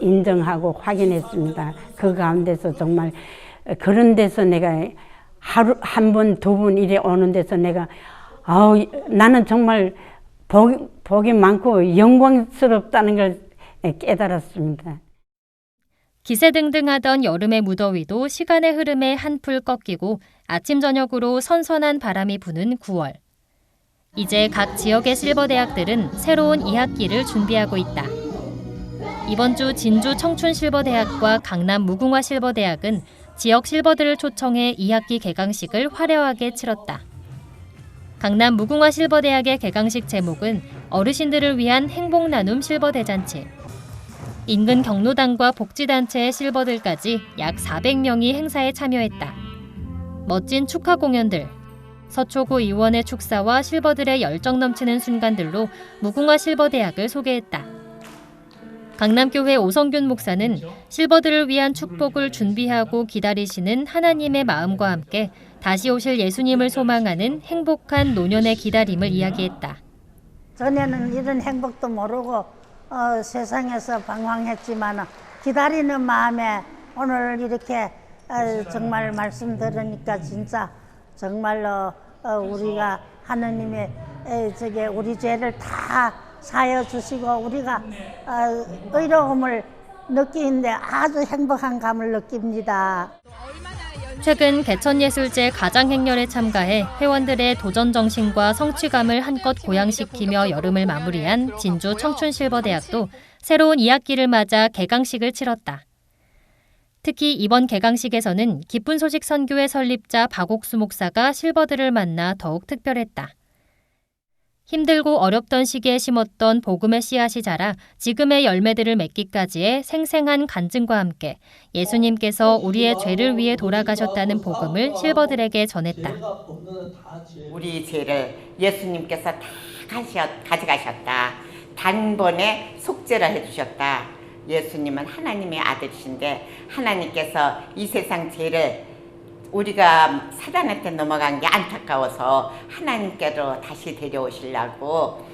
인정하고 확인했습니다. 그 가운데서 정말 그런 데서 내가 하루 한 번, 두 번 이래 오는 데서 나는 정말 복이 많고 영광스럽다는 걸 깨달았습니다. 기세등등하던 여름의 무더위도 시간의 흐름에 한풀 꺾이고 아침 저녁으로 선선한 바람이 부는 9월. 이제 각 지역의 실버대학들은 새로운 2학기를 준비하고 있다. 이번 주 진주 청춘실버대학과 강남 무궁화 실버대학은 지역 실버들을 초청해 2학기 개강식을 화려하게 치렀다. 강남 무궁화 실버대학의 개강식 제목은 어르신들을 위한 행복나눔 실버대잔치. 인근 경로당과 복지단체의 실버들까지 약 400명이 행사에 참여했다. 멋진 축하 공연들, 서초구 의원의 축사와 실버들의 열정 넘치는 순간들로 무궁화 실버대학을 소개했다. 강남교회 오성균 목사는 실버들을 위한 축복을 준비하고 기다리시는 하나님의 마음과 함께 다시 오실 예수님을 소망하는 행복한 노년의 기다림을 이야기했다. 전에는 이런 행복도 모르고 세상에서 방황했지만 기다리는 마음에 오늘 이렇게 정말 말씀 들으니까 진짜 정말로 우리가 하느님의 우리 죄를 다 사여 주시고 우리가 의로움을 느끼는데 아주 행복한 감을 느낍니다. 최근 개천예술제 가장행렬에 참가해 회원들의 도전 정신과 성취감을 한껏 고양시키며 여름을 마무리한 진주 청춘실버대학도 새로운 2학기를 맞아 개강식을 치렀다. 특히 이번 개강식에서는 기쁜 소식 선교회 설립자 박옥수 목사가 실버들을 만나 더욱 특별했다. 힘들고 어렵던 시기에 심었던 복음의 씨앗이 자라 지금의 열매들을 맺기까지의 생생한 간증과 함께 예수님께서 우리의 죄를 위해 돌아가셨다는 복음을 실버들에게 전했다. 우리 죄를 예수님께서 다 가져가셨다. 단번에 속죄를 해주셨다. 예수님은 하나님의 아들이신데 하나님께서 이 세상 죄를 우리가 사단한테 넘어간 게 안타까워서 하나님께로 다시 데려오시려고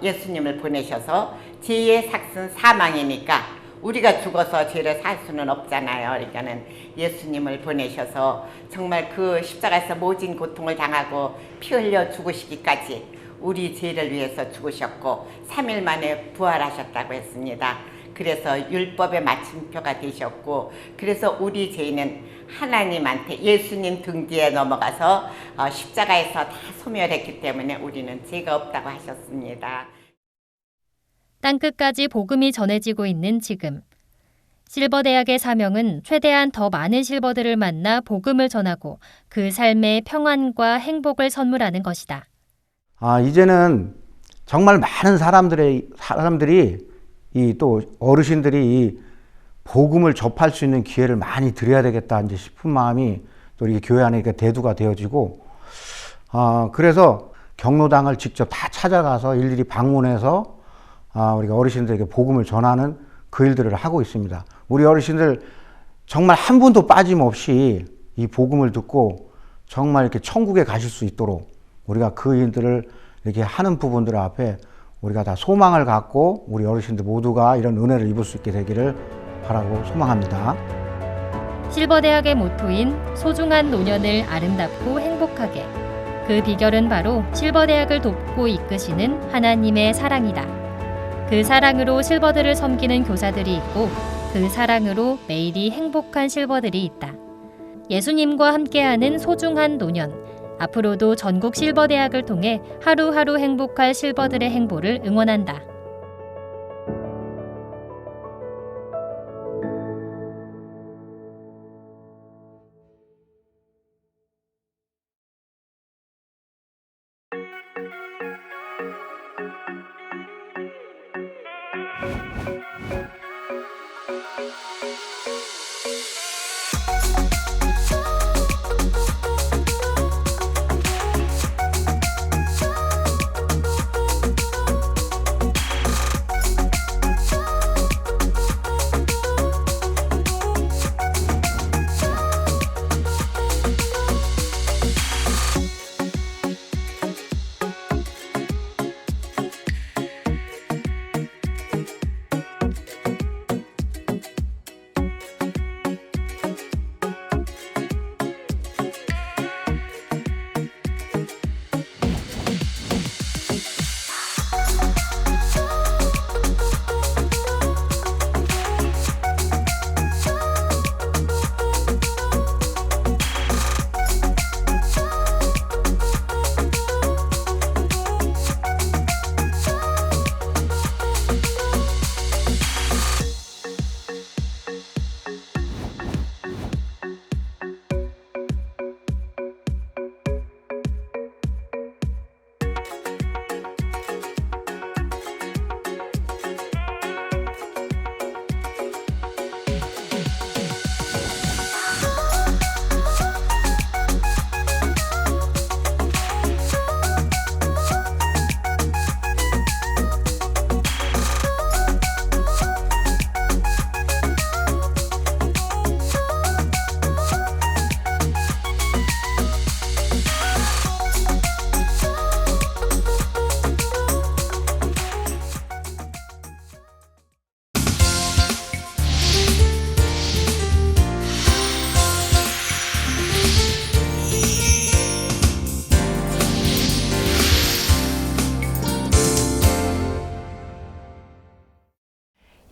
예수님을 보내셔서 죄의 삭은 사망이니까 우리가 죽어서 죄를 살 수는 없잖아요. 그러니까는 예수님을 보내셔서 정말 그 십자가에서 모진 고통을 당하고 피 흘려 죽으시기까지 우리 죄를 위해서 죽으셨고 3일 만에 부활하셨다고 했습니다. 그래서 율법의 마침표가 되셨고, 그래서 우리 죄는 하나님한테 예수님 등 뒤에 넘어가서 십자가에서 다 소멸했기 때문에 우리는 죄가 없다고 하셨습니다. 땅끝까지 복음이 전해지고 있는 지금. 실버대학의 사명은 최대한 더 많은 실버들을 만나 복음을 전하고 그 삶의 평안과 행복을 선물하는 것이다. 이제는 정말 많은 사람들이 또 어르신들이 이 복음을 접할 수 있는 기회를 많이 드려야 되겠다 이제 싶은 마음이 또 이렇게 교회 안에 대두가 되어지고, 그래서 경로당을 직접 다 찾아가서 일일이 방문해서 우리가 어르신들에게 복음을 전하는 그 일들을 하고 있습니다. 우리 어르신들 정말 한 분도 빠짐없이 이 복음을 듣고 정말 이렇게 천국에 가실 수 있도록 우리가 그 일들을 이렇게 하는 부분들 앞에 우리가 다 소망을 갖고 우리 어르신들 모두가 이런 은혜를 입을 수 있게 되기를 바라고 소망합니다. 실버대학의 모토인 소중한 노년을 아름답고 행복하게. 그 비결은 바로 실버대학을 돕고 이끄시는 하나님의 사랑이다. 그 사랑으로 실버들을 섬기는 교사들이 있고 그 사랑으로 매일이 행복한 실버들이 있다. 예수님과 함께하는 소중한 노년. 앞으로도 전국 실버대학을 통해 하루하루 행복할 실버들의 행보를 응원한다.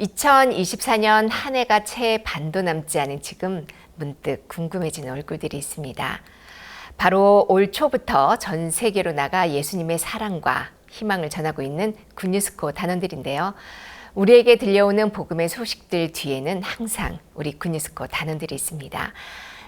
(2024년) 한 해가 채 반도 남지 않은 지금 문득 궁금해지는 얼굴들이 있습니다. 바로 올 초부터 전 세계로 나가 예수님의 사랑과 희망을 전하고 있는 굿뉴스코 단원들인데요. 우리에게 들려오는 복음의 소식들 뒤에는 항상 우리 굿뉴스코 단원들이 있습니다.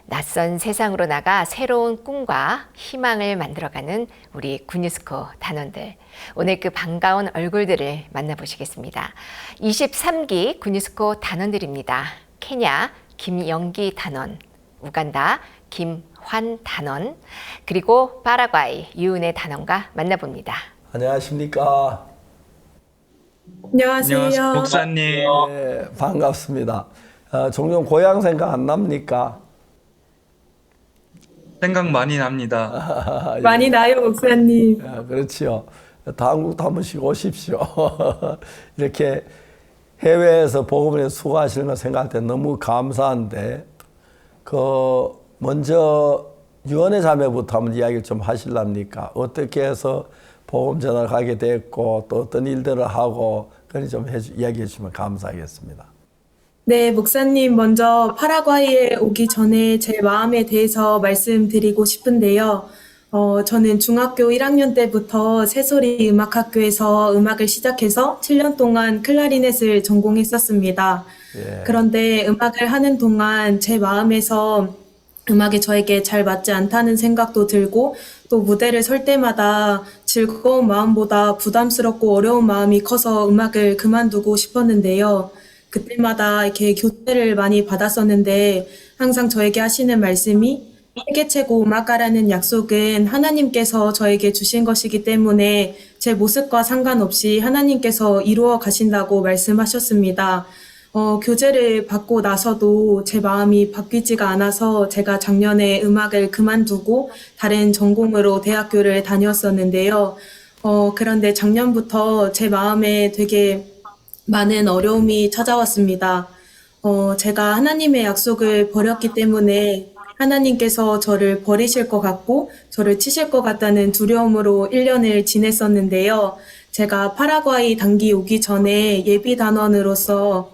낯선 세상으로 나가 새로운 꿈과 희망을 만들어가는 우리 굿뉴스코 단원들. 오늘 그 반가운 얼굴들을 만나보시겠습니다. 23기 굿뉴스코 단원들입니다. 케냐 김영기 단원, 우간다 김환 단원, 그리고 파라과이 유은혜 단원과 만나봅니다. 안녕하십니까? 안녕하세요. 목사님. 네, 반갑습니다. 종종 고향 생각 안 납니까? 생각 많이 납니다. 많이 나요, 목사님. 그렇지요. 한국도 한 번씩 오십시오. 이렇게 해외에서 복음을 위해서 수고하시는 걸 생각할 때 너무 감사한데, 먼저 유언의 자매부터 한번 이야기를 좀 하실랍니까? 어떻게 해서 복음 전화를 가게 됐고, 또 어떤 일들을 하고, 그걸 좀 이야기해 주시면 감사하겠습니다. 네, 목사님 먼저 파라과이에 오기 전에 제 마음에 대해서 말씀드리고 싶은데요. 저는 중학교 1학년 때부터 새소리 음악학교에서 음악을 시작해서 7년 동안 클라리넷을 전공했었습니다. 예. 그런데 음악을 하는 동안 제 마음에서 음악이 저에게 잘 맞지 않다는 생각도 들고 또 무대를 설 때마다 즐거운 마음보다 부담스럽고 어려운 마음이 커서 음악을 그만두고 싶었는데요. 그때마다 이렇게 교체를 많이 받았었는데 항상 저에게 하시는 말씀이 세계 최고 음악가라는 약속은 하나님께서 저에게 주신 것이기 때문에 제 모습과 상관없이 하나님께서 이루어 가신다고 말씀하셨습니다. 교제를 받고 나서도 제 마음이 바뀌지가 않아서 제가 작년에 음악을 그만두고 다른 전공으로 대학교를 다녔었는데요. 그런데 작년부터 제 마음에 되게 많은 어려움이 찾아왔습니다. 제가 하나님의 약속을 버렸기 때문에 하나님께서 저를 버리실 것 같고 저를 치실 것 같다는 두려움으로 1년을 지냈었는데요. 제가 파라과이 단기 오기 전에 예비 단원으로서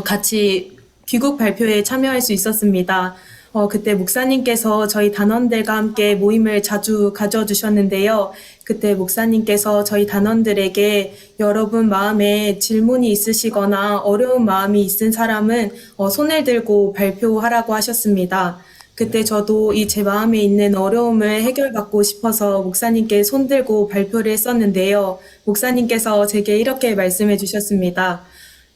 같이 귀국 발표에 참여할 수 있었습니다. 그때 목사님께서 저희 단원들과 함께 모임을 자주 가져주셨는데요. 그때 목사님께서 저희 단원들에게 여러분 마음에 질문이 있으시거나 어려운 마음이 있은 사람은 손을 들고 발표하라고 하셨습니다. 그때 저도 이 제 마음에 있는 어려움을 해결받고 싶어서 목사님께 손 들고 발표를 했었는데요. 목사님께서 제게 이렇게 말씀해 주셨습니다.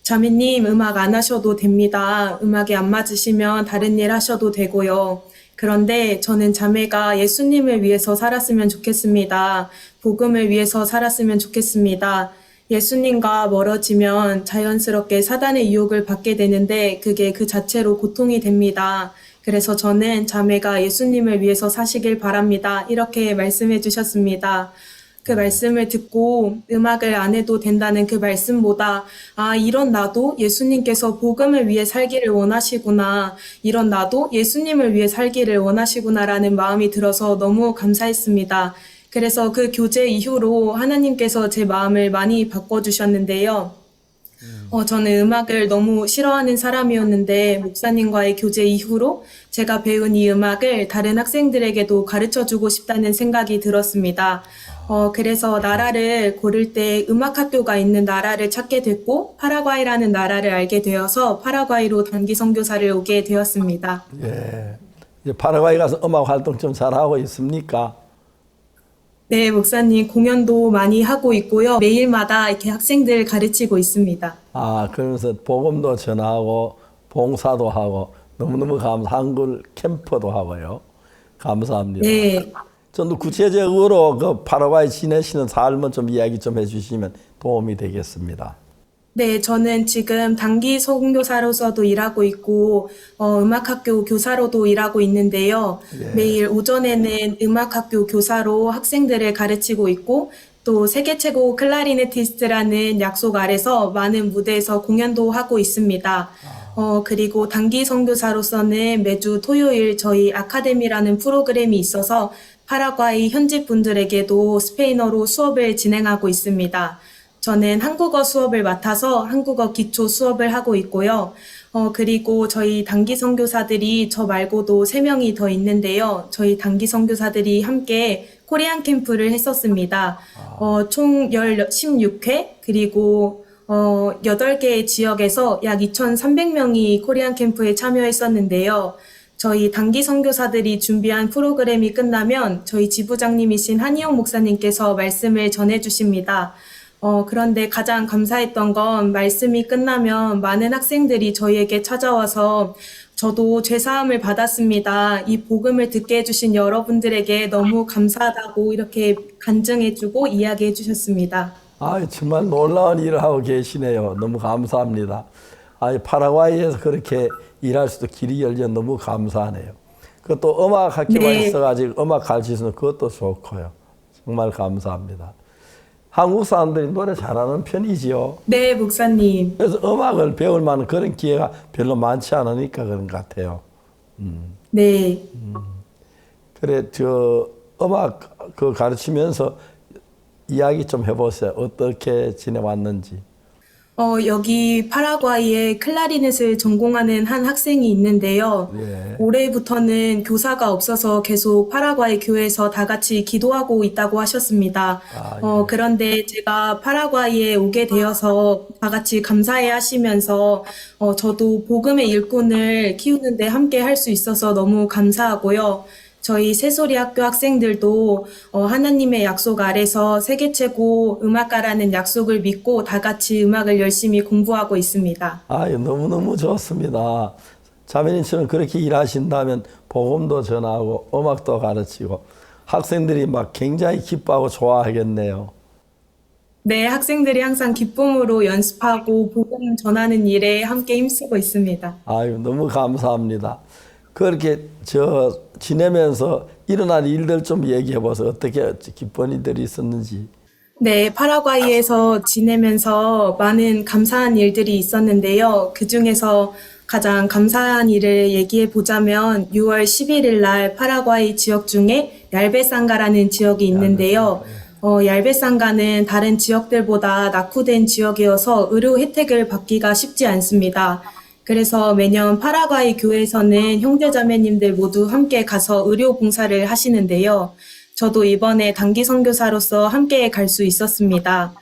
자매님, 음악 안 하셔도 됩니다. 음악이 안 맞으시면 다른 일 하셔도 되고요. 그런데 저는 자매가 예수님을 위해서 살았으면 좋겠습니다. 복음을 위해서 살았으면 좋겠습니다. 예수님과 멀어지면 자연스럽게 사단의 유혹을 받게 되는데 그게 그 자체로 고통이 됩니다. 그래서 저는 자매가 예수님을 위해서 사시길 바랍니다. 이렇게 말씀해 주셨습니다. 그 말씀을 듣고 음악을 안 해도 된다는 그 말씀보다 이런 나도 예수님께서 복음을 위해 살기를 원하시구나. 이런 나도 예수님을 위해 살기를 원하시구나라는 마음이 들어서 너무 감사했습니다. 그래서 그 교제 이후로 하나님께서 제 마음을 많이 바꿔주셨는데요. 저는 음악을 너무 싫어하는 사람이었는데 목사님과의 교제 이후로 제가 배운 이 음악을 다른 학생들에게도 가르쳐주고 싶다는 생각이 들었습니다. 그래서 나라를 고를 때 음악학교가 있는 나라를 찾게 됐고 파라과이라는 나라를 알게 되어서 파라과이로 단기 선교사를 오게 되었습니다. 예. 이제 파라과이 가서 음악 활동 좀 잘하고 있습니까? 네, 목사님 공연도 많이 하고 있고요. 매일마다 이렇게 학생들 가르치고 있습니다. 그러면서 복음도 전하고 봉사도 하고 너무너무 한글 캠프도 하고요. 감사합니다. 네. 좀 더 구체적으로 그 파라과이 지내시는 삶은 좀 이야기 좀 해주시면 도움이 되겠습니다. 네, 저는 지금 단기 선교사로서도 일하고 있고 음악학교 교사로도 일하고 있는데요. 예. 매일 오전에는 음악학교 교사로 학생들을 가르치고 있고 또 세계 최고 클라리네티스트라는 약속 아래서 많은 무대에서 공연도 하고 있습니다. 그리고 단기 선교사로서는 매주 토요일 저희 아카데미라는 프로그램이 있어서 파라과이 현지 분들에게도 스페인어로 수업을 진행하고 있습니다. 저는 한국어 수업을 맡아서 한국어 기초 수업을 하고 있고요. 그리고 저희 단기 선교사들이 저 말고도 3명이 더 있는데요. 저희 단기 선교사들이 함께 코리안 캠프를 했었습니다. 총 16회 그리고 8개의 지역에서 약 2,300명이 코리안 캠프에 참여했었는데요. 저희 단기 선교사들이 준비한 프로그램이 끝나면 저희 지부장님이신 한희영 목사님께서 말씀을 전해주십니다. 그런데 가장 감사했던 건 말씀이 끝나면 많은 학생들이 저희에게 찾아와서 저도 죄사함을 받았습니다. 이 복음을 듣게 해주신 여러분들에게 너무 감사하다고 이렇게 간증해주고 이야기해 주셨습니다. 정말 놀라운 일을 하고 계시네요. 너무 감사합니다. 파라과이에서 그렇게 일할 수도 길이 열려 너무 감사하네요. 그것도 음악 학교가 네. 있어가지고 음악 가르치는 그것도 좋고요. 정말 감사합니다. 한국 사람들이 노래 잘하는 편이지요. 네, 목사님. 그래서 음악을 배울 만한 그런 기회가 별로 많지 않으니까 그런 것 같아요. 네. 그래, 음악 가르치면서 이야기 좀 해보세요. 어떻게 지내왔는지. 여기 파라과이에 클라리넷을 전공하는 한 학생이 있는데요. 예. 올해부터는 교사가 없어서 계속 파라과이 교회에서 다 같이 기도하고 있다고 하셨습니다. 그런데 제가 파라과이에 오게 되어서 다 같이 감사해 하시면서 저도 복음의 일꾼을 키우는데 함께 할 수 있어서 너무 감사하고요. 저희 새소리학교 학생들도 하나님의 약속 아래서 세계 최고 음악가라는 약속을 믿고 다 같이 음악을 열심히 공부하고 있습니다. 너무너무 좋습니다. 자매님처럼 그렇게 일하신다면 복음도 전하고 음악도 가르치고 학생들이 막 굉장히 기뻐하고 좋아하겠네요. 네, 학생들이 항상 기쁨으로 연습하고 복음 전하는 일에 함께 힘쓰고 있습니다. 너무 감사합니다. 그렇게 지내면서 일어난 일들 좀 얘기해 보세요. 어떻게 기쁜 일들이 있었는지. 네, 파라과이에서 지내면서 많은 감사한 일들이 있었는데요. 그중에서 가장 감사한 일을 얘기해 보자면 6월 11일 날 파라과이 지역 중에 얄베상가라는 지역이 있는데요. 얄베상가는 다른 지역들보다 낙후된 지역이어서 의료 혜택을 받기가 쉽지 않습니다. 그래서 매년 파라과이 교회에서는 형제자매님들 모두 함께 가서 의료 봉사를 하시는데요. 저도 이번에 단기 선교사로서 함께 갈 수 있었습니다.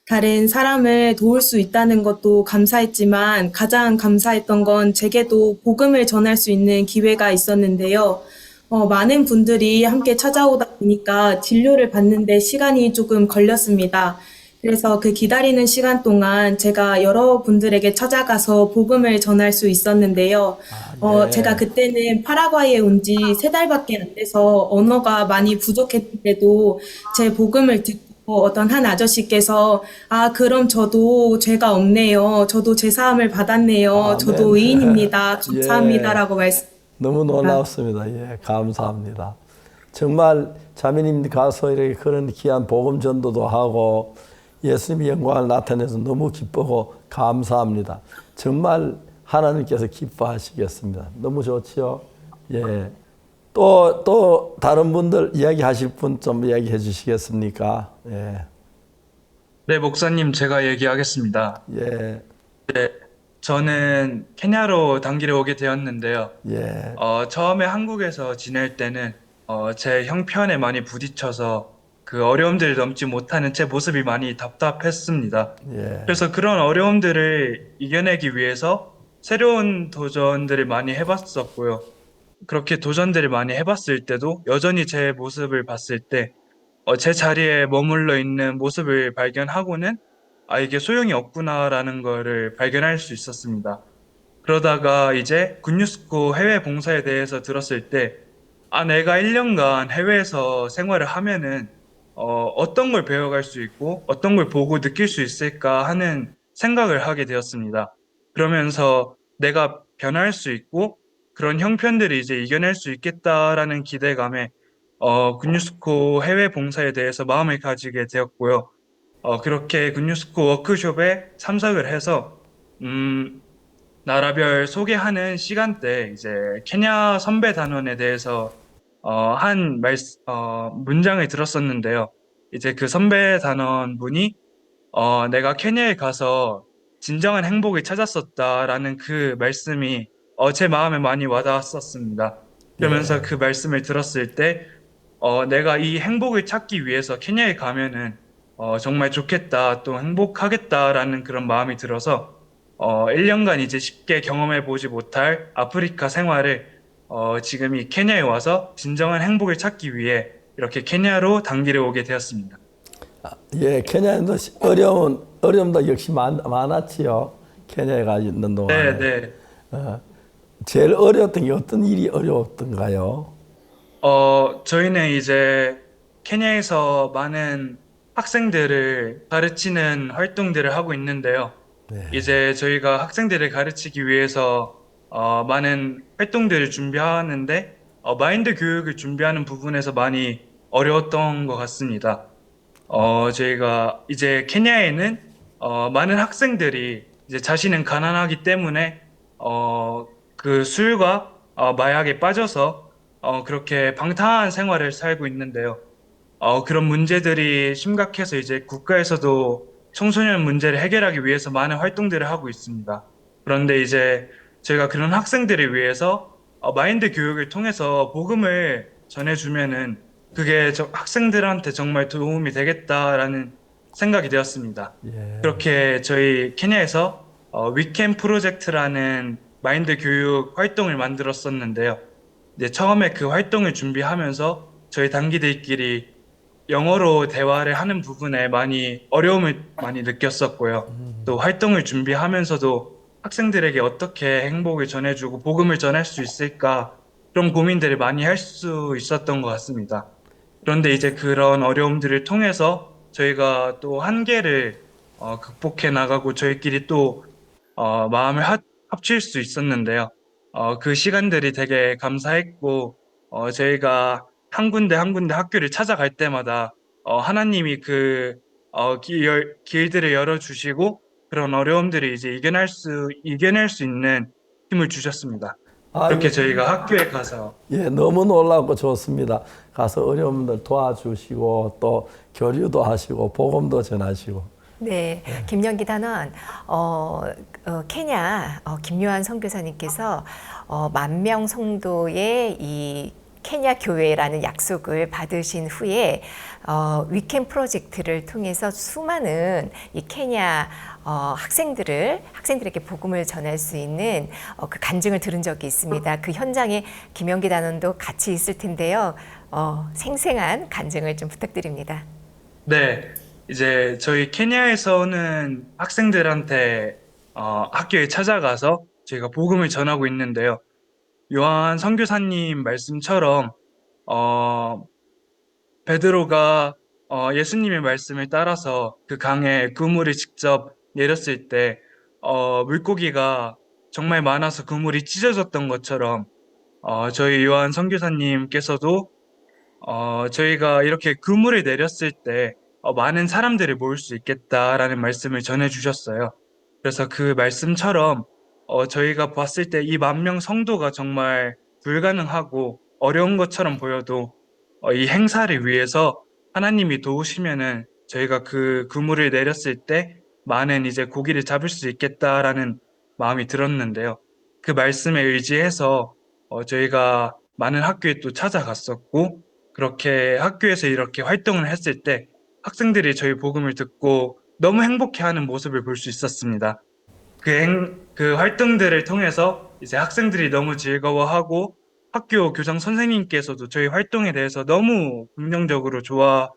다른 사람을 도울 수 있다는 것도 감사했지만 가장 감사했던 건 제게도 복음을 전할 수 있는 기회가 있었는데요. 많은 분들이 함께 찾아오다 보니까 진료를 받는데 시간이 조금 걸렸습니다. 그래서 그 기다리는 시간 동안 제가 여러분들에게 찾아가서 복음을 전할 수 있었는데요. 제가 그때는 파라과이에 온 지 3달밖에 안 돼서 언어가 많이 부족했는데도 제 복음을 듣고 어떤 한 아저씨께서 그럼 저도 죄가 없네요. 저도 제사함을 받았네요. 저도 의인입니다. 감사합니다라고 말씀. 너무 놀랍습니다. 예, 감사합니다. 정말 자매님 가서 이렇게 그런 귀한 복음 전도도 하고 예수님의 영광을 나타내서 너무 기쁘고 감사합니다. 정말 하나님께서 기뻐하시겠습니다. 너무 좋지요? 예. 또 다른 분들 이야기하실 분 좀 이야기해 주시겠습니까? 예. 네, 목사님 제가 얘기하겠습니다. 예. 네, 저는 케냐로 단기를 오게 되었는데요. 예. 처음에 한국에서 지낼 때는 제 형편에 많이 부딪혀서 그 어려움들을 넘지 못하는 제 모습이 많이 답답했습니다. 예. 그래서 그런 어려움들을 이겨내기 위해서 새로운 도전들을 많이 해봤었고요. 그렇게 도전들을 많이 해봤을 때도 여전히 제 모습을 봤을 때 제 자리에 머물러 있는 모습을 발견하고는 이게 소용이 없구나라는 거를 발견할 수 있었습니다. 그러다가 이제 굿뉴스코 해외 봉사에 대해서 들었을 때 내가 1년간 해외에서 생활을 하면은 어떤 걸 배워갈 수 있고 어떤 걸 보고 느낄 수 있을까 하는 생각을 하게 되었습니다. 그러면서 내가 변할 수 있고 그런 형편들을 이제 이겨낼 수 있겠다라는 기대감에 굿뉴스코 해외 봉사에 대해서 마음을 가지게 되었고요. 그렇게 굿뉴스코 워크숍에 참석을 해서 나라별 소개하는 시간대 이제 케냐 선배 단원에 대해서 한 문장을 들었었는데요. 이제 그 선배 단원 분이 내가 케냐에 가서 진정한 행복을 찾았었다라는 그 말씀이 제 마음에 많이 와닿았었습니다. 그러면서 그 말씀을 들었을 때 내가 이 행복을 찾기 위해서 케냐에 가면은 정말 좋겠다, 또 행복하겠다라는 그런 마음이 들어서 1년간 이제 쉽게 경험해 보지 못할 아프리카 생활을 지금 이 케냐에 와서 진정한 행복을 찾기 위해 이렇게 케냐로 단기를 오게 되었습니다. 예, 케냐에도 어려움도 역시 많았지요. 케냐에 가 있는 동안에. 네. 제일 어려웠던 게 어떤 일이 어려웠던가요? 저희는 이제 케냐에서 많은 학생들을 가르치는 활동들을 하고 있는데요. 이제 저희가 학생들을 가르치기 위해서 많은 활동들을 준비하는데 마인드 교육을 준비하는 부분에서 많이 어려웠던 것 같습니다. 저희가 이제 케냐에는 많은 학생들이 이제 자신은 가난하기 때문에 그 술과 마약에 빠져서 그렇게 방탕한 생활을 살고 있는데요. 그런 문제들이 심각해서 이제 국가에서도 청소년 문제를 해결하기 위해서 많은 활동들을 하고 있습니다. 그런데 이제 저희가 그런 학생들을 위해서 마인드 교육을 통해서 복음을 전해주면은 그게 학생들한테 정말 도움이 되겠다라는 생각이 되었습니다. 그렇게 저희 케냐에서 위켄 프로젝트라는 마인드 교육 활동을 만들었었는데요. 이제 처음에 그 활동을 준비하면서 저희 단기들끼리 영어로 대화를 하는 부분에 많이 어려움을 많이 느꼈었고요. 또 활동을 준비하면서도 학생들에게 어떻게 행복을 전해주고 복음을 전할 수 있을까 그런 고민들을 많이 할 수 있었던 것 같습니다. 그런데 이제 그런 어려움들을 통해서 저희가 또 한계를 극복해 나가고 저희끼리 또 마음을 합칠 수 있었는데요. 그 시간들이 되게 감사했고 저희가 한 군데 한 군데 학교를 찾아갈 때마다 하나님이 그 길들을 열어주시고 그런 어려움들을 이제 이겨낼 수 있는 힘을 주셨습니다. 그렇게 저희가 학교에 가서 너무 놀랍고 좋습니다. 가서 어려움들 도와주시고 또 교류도 하시고 복음도 전하시고. 네, 김영기 단원, 케냐 김요한 선교사님께서 10,000명 성도의 이 케냐 교회라는 약속을 받으신 후에 위켄 프로젝트를 통해서 수많은 이 케냐 학생들에게 복음을 전할 수 있는 그 간증을 들은 적이 있습니다. 그 현장에 김영기 단원도 같이 있을 텐데요. 생생한 간증을 좀 부탁드립니다. 네, 이제 저희 케냐에서는 학생들한테 학교에 찾아가서 저희가 복음을 전하고 있는데요. 요한 선교사님 말씀처럼 베드로가 예수님의 말씀을 따라서 그 강에 그물을 직접 내렸을 때 물고기가 정말 많아서 그물이 찢어졌던 것처럼 저희 요한 선교사님께서도 저희가 이렇게 그물을 내렸을 때 많은 사람들을 모을 수 있겠다라는 말씀을 전해주셨어요. 그래서 그 말씀처럼 저희가 봤을 때 이 10,000명 성도가 정말 불가능하고 어려운 것처럼 보여도 이 행사를 위해서 하나님이 도우시면은 저희가 그 그물을 내렸을 때 많은 이제 고기를 잡을 수 있겠다라는 마음이 들었는데요. 그 말씀에 의지해서 저희가 많은 학교에 또 찾아갔었고 그렇게 학교에서 이렇게 활동을 했을 때 학생들이 저희 복음을 듣고 너무 행복해하는 모습을 볼 수 있었습니다. 그 활동들을 통해서 이제 학생들이 너무 즐거워하고 학교 교장 선생님께서도 저희 활동에 대해서 너무 긍정적으로 좋아해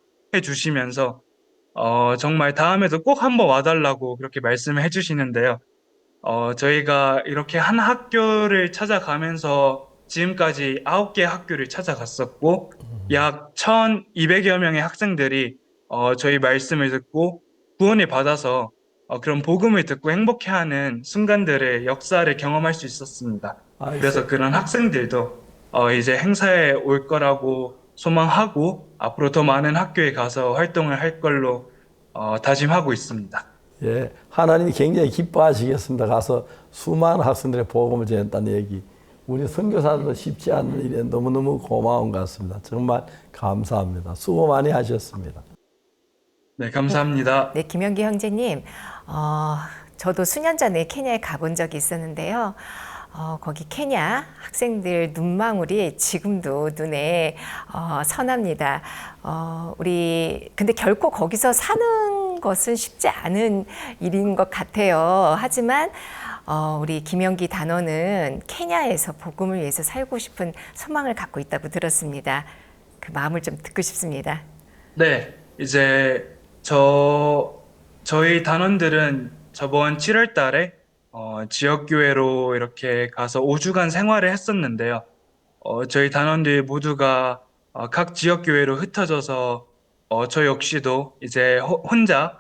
주시면서 정말 다음에도 꼭 한번 와달라고 그렇게 말씀을 해주시는데요. 저희가 이렇게 한 학교를 찾아가면서 지금까지 9개 학교를 찾아갔었고 약 1,200여 명의 학생들이 저희 말씀을 듣고 구원을 받아서 그런 복음을 듣고 행복해하는 순간들의 역사를 경험할 수 있었습니다. 그래서 그런 학생들도 이제 행사에 올 거라고 소망하고 앞으로 더 많은 학교에 가서 활동을 할 걸로 다짐하고 있습니다. 예, 하나님이 굉장히 기뻐하시겠습니다. 가서 수많은 학생들의 복음을 전했다는 얘기. 우리 선교사들도 쉽지 않은 일에 너무너무 고마운 것 같습니다. 정말 감사합니다. 수고 많이 하셨습니다. 네, 감사합니다. 네, 김영기 형제님, 저도 수년 전에 케냐에 가본 적이 있었는데요. 거기 케냐 학생들 눈망울이 지금도 눈에 선합니다. 근데 결코 거기서 사는 것은 쉽지 않은 일인 것 같아요. 하지만 우리 김영기 단원은 케냐에서 복음을 위해서 살고 싶은 소망을 갖고 있다고 들었습니다. 그 마음을 좀 듣고 싶습니다. 네, 이제 저희 단원들은 저번 7월 달에 지역교회로 이렇게 가서 5주간 생활을 했었는데요. 저희 단원들 모두가 각 지역교회로 흩어져서 저 역시도 이제 혼자